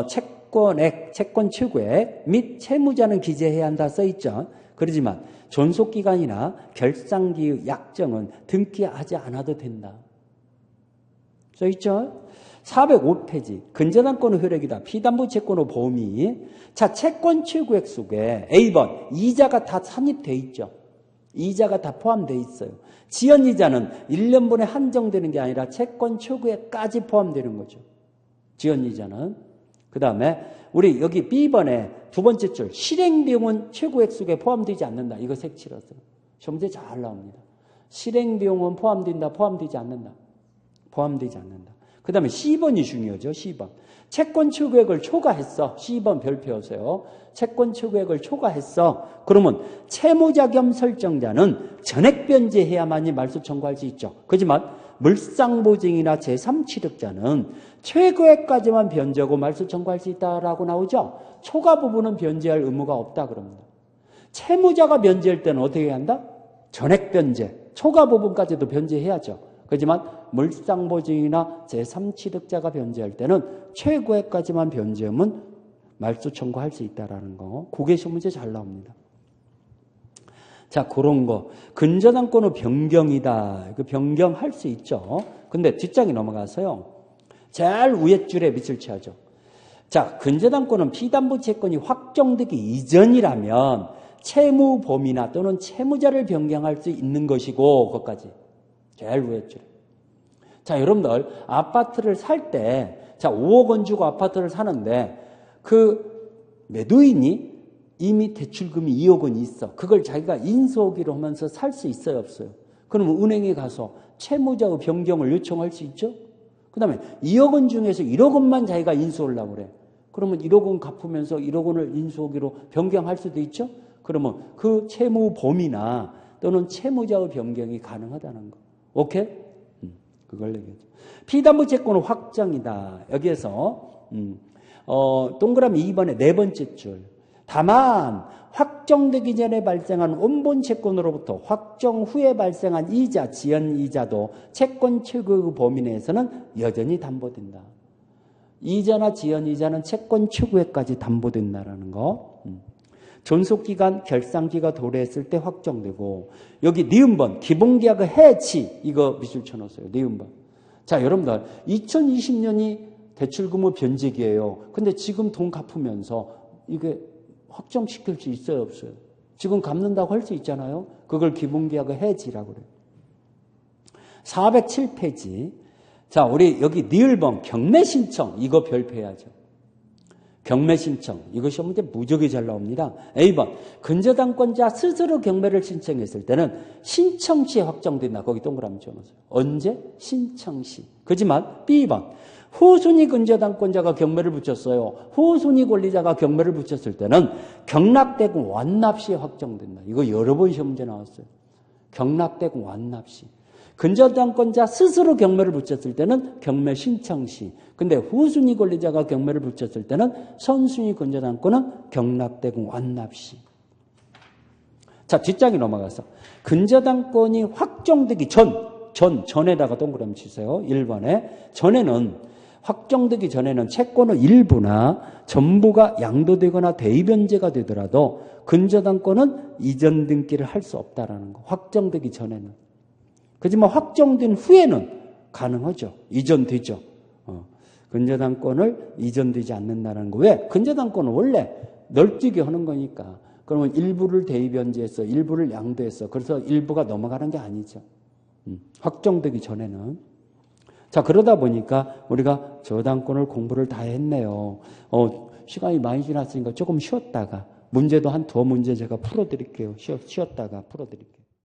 채권액, 채권취구액 및 채무자는 기재해야 한다 써있죠? 그러지만 존속기간이나 결상기의 약정은 등기하지 않아도 된다. 써있죠? 405페이지. 근저당권의 효력이다. 피담보 채권의 범위. 자, 채권취구액 속에 A번 이자가 다 산입돼 있죠. 이자가 다 포함되어 있어요. 지연이자는 1년분에 한정되는 게 아니라 채권취구액까지 포함되는 거죠. 지연이자는. 그 다음에 우리 여기 B번에 두 번째 줄 실행비용은 최고액 속에 포함되지 않는다. 이거 색칠했어요. 시험 문제 잘 나옵니다. 실행비용은 포함된다. 포함되지 않는다. 포함되지 않는다. 그 다음에 C번이 중요하죠. C번. 채권취구액을 초과했어. C번 별표하세요. 채권취구액을 초과했어. 그러면 채무자 겸 설정자는 전액 변제해야만이 말소 청구할 수 있죠. 그렇지만 물상보증이나 제3취득자는 최고액까지만 변제하고 말소 청구할 수 있다라고 나오죠. 초과 부분은 변제할 의무가 없다 그럽니다. 채무자가 변제할 때는 어떻게 해야 한다? 전액 변제. 초과 부분까지도 변제해야죠. 그렇지만 물상보증이나 제3취득자가 변제할 때는 최고액까지만 변제하면 말소 청구할 수 있다라는 거. 그게 시험 문제 잘 나옵니다. 자, 그런 거. 근저당권의 변경이다. 그 변경할 수 있죠. 근데 뒷장이 넘어가서요. 제일 위에 줄에 밑을 쳐야죠. 자, 근저당권은 피담보 채권이 확정되기 이전이라면 채무 범위나 또는 채무자를 변경할 수 있는 것이고, 그것까지. 제일 위에 줄에. 자, 여러분들, 아파트를 살 때, 자, 5억 원 주고 아파트를 사는데, 그 매도인이 이미 대출금이 2억 원이 있어. 그걸 자기가 인수하기로 하면서 살 수 있어요, 없어요? 그러면 은행에 가서 채무자의 변경을 요청할 수 있죠? 그 다음에 2억 원 중에서 1억 원만 자기가 인수하려고 그래. 그러면 1억 원 갚으면서 1억 원을 인수하기로 변경할 수도 있죠? 그러면 그 채무 범위나 또는 채무자의 변경이 가능하다는 거. 오케이? 그걸 얘기하죠. 피담보 채권은 확정이다. 여기에서 동그라미 2번의 네 번째 줄. 다만 확정되기 전에 발생한 원본 채권으로부터 확정 후에 발생한 이자, 지연이자도 채권 취득 범위 내에서는 여전히 담보된다. 이자나 지연이자는 채권 취득에까지 담보된다라는 거. 존속기간, 결상기가 도래했을 때 확정되고 여기 니은번 기본계약의 해치 이거 밑줄 쳐놓았어요. 니은번. 자, 여러분들 2020년이 대출금의 변제기예요. 근데 지금 돈 갚으면서 이게 확정시킬 수 있어요, 없어요? 지금 갚는다고 할 수 있잖아요. 그걸 기본계약의 해지라고 그래요. 407페이지. 자, 우리 여기 니을번 경매 신청 이거 별표해야죠. 경매 신청. 이거 시험 문제 무지하게 잘 나옵니다. A번. 근저당권자 스스로 경매를 신청했을 때는 신청 시 확정된다. 거기 동그라미 쳐놓으세요. 언제? 신청 시. 그렇지만 B번. 후순위 근저당권자가 경매를 붙였어요. 후순위 권리자가 경매를 붙였을 때는 경락대금 완납 시에 확정된다. 이거 여러 번 시험 문제 나왔어요. 경락대금 완납 시. 근저당권자 스스로 경매를 붙였을 때는 경매 신청 시. 근데 후순위 권리자가 경매를 붙였을 때는 선순위 근저당권은 경락대금 완납 시. 자, 뒷장에 넘어가서 근저당권이 확정되기 전에다가 동그라미 치세요. 1번에 확정되기 전에는 채권의 일부나 전부가 양도되거나 대입변제가 되더라도 근저당권은 이전 등기를 할 수 없다라는 거. 확정되기 전에는. 그렇지만 확정된 후에는 가능하죠. 이전되죠. 근저당권을 이전되지 않는다는 거. 왜? 근저당권은 원래 널뛰게 하는 거니까. 그러면 일부를 대입변제해서 일부를 양도해서 그래서 일부가 넘어가는 게 아니죠. 확정되기 전에는. 자, 그러다 보니까 우리가 저당권을 공부를 다 했네요. 시간이 많이 지났으니까 조금 쉬었다가 문제도 한 2 문제 제가 풀어드릴게요. 쉬었다가 풀어드릴게요.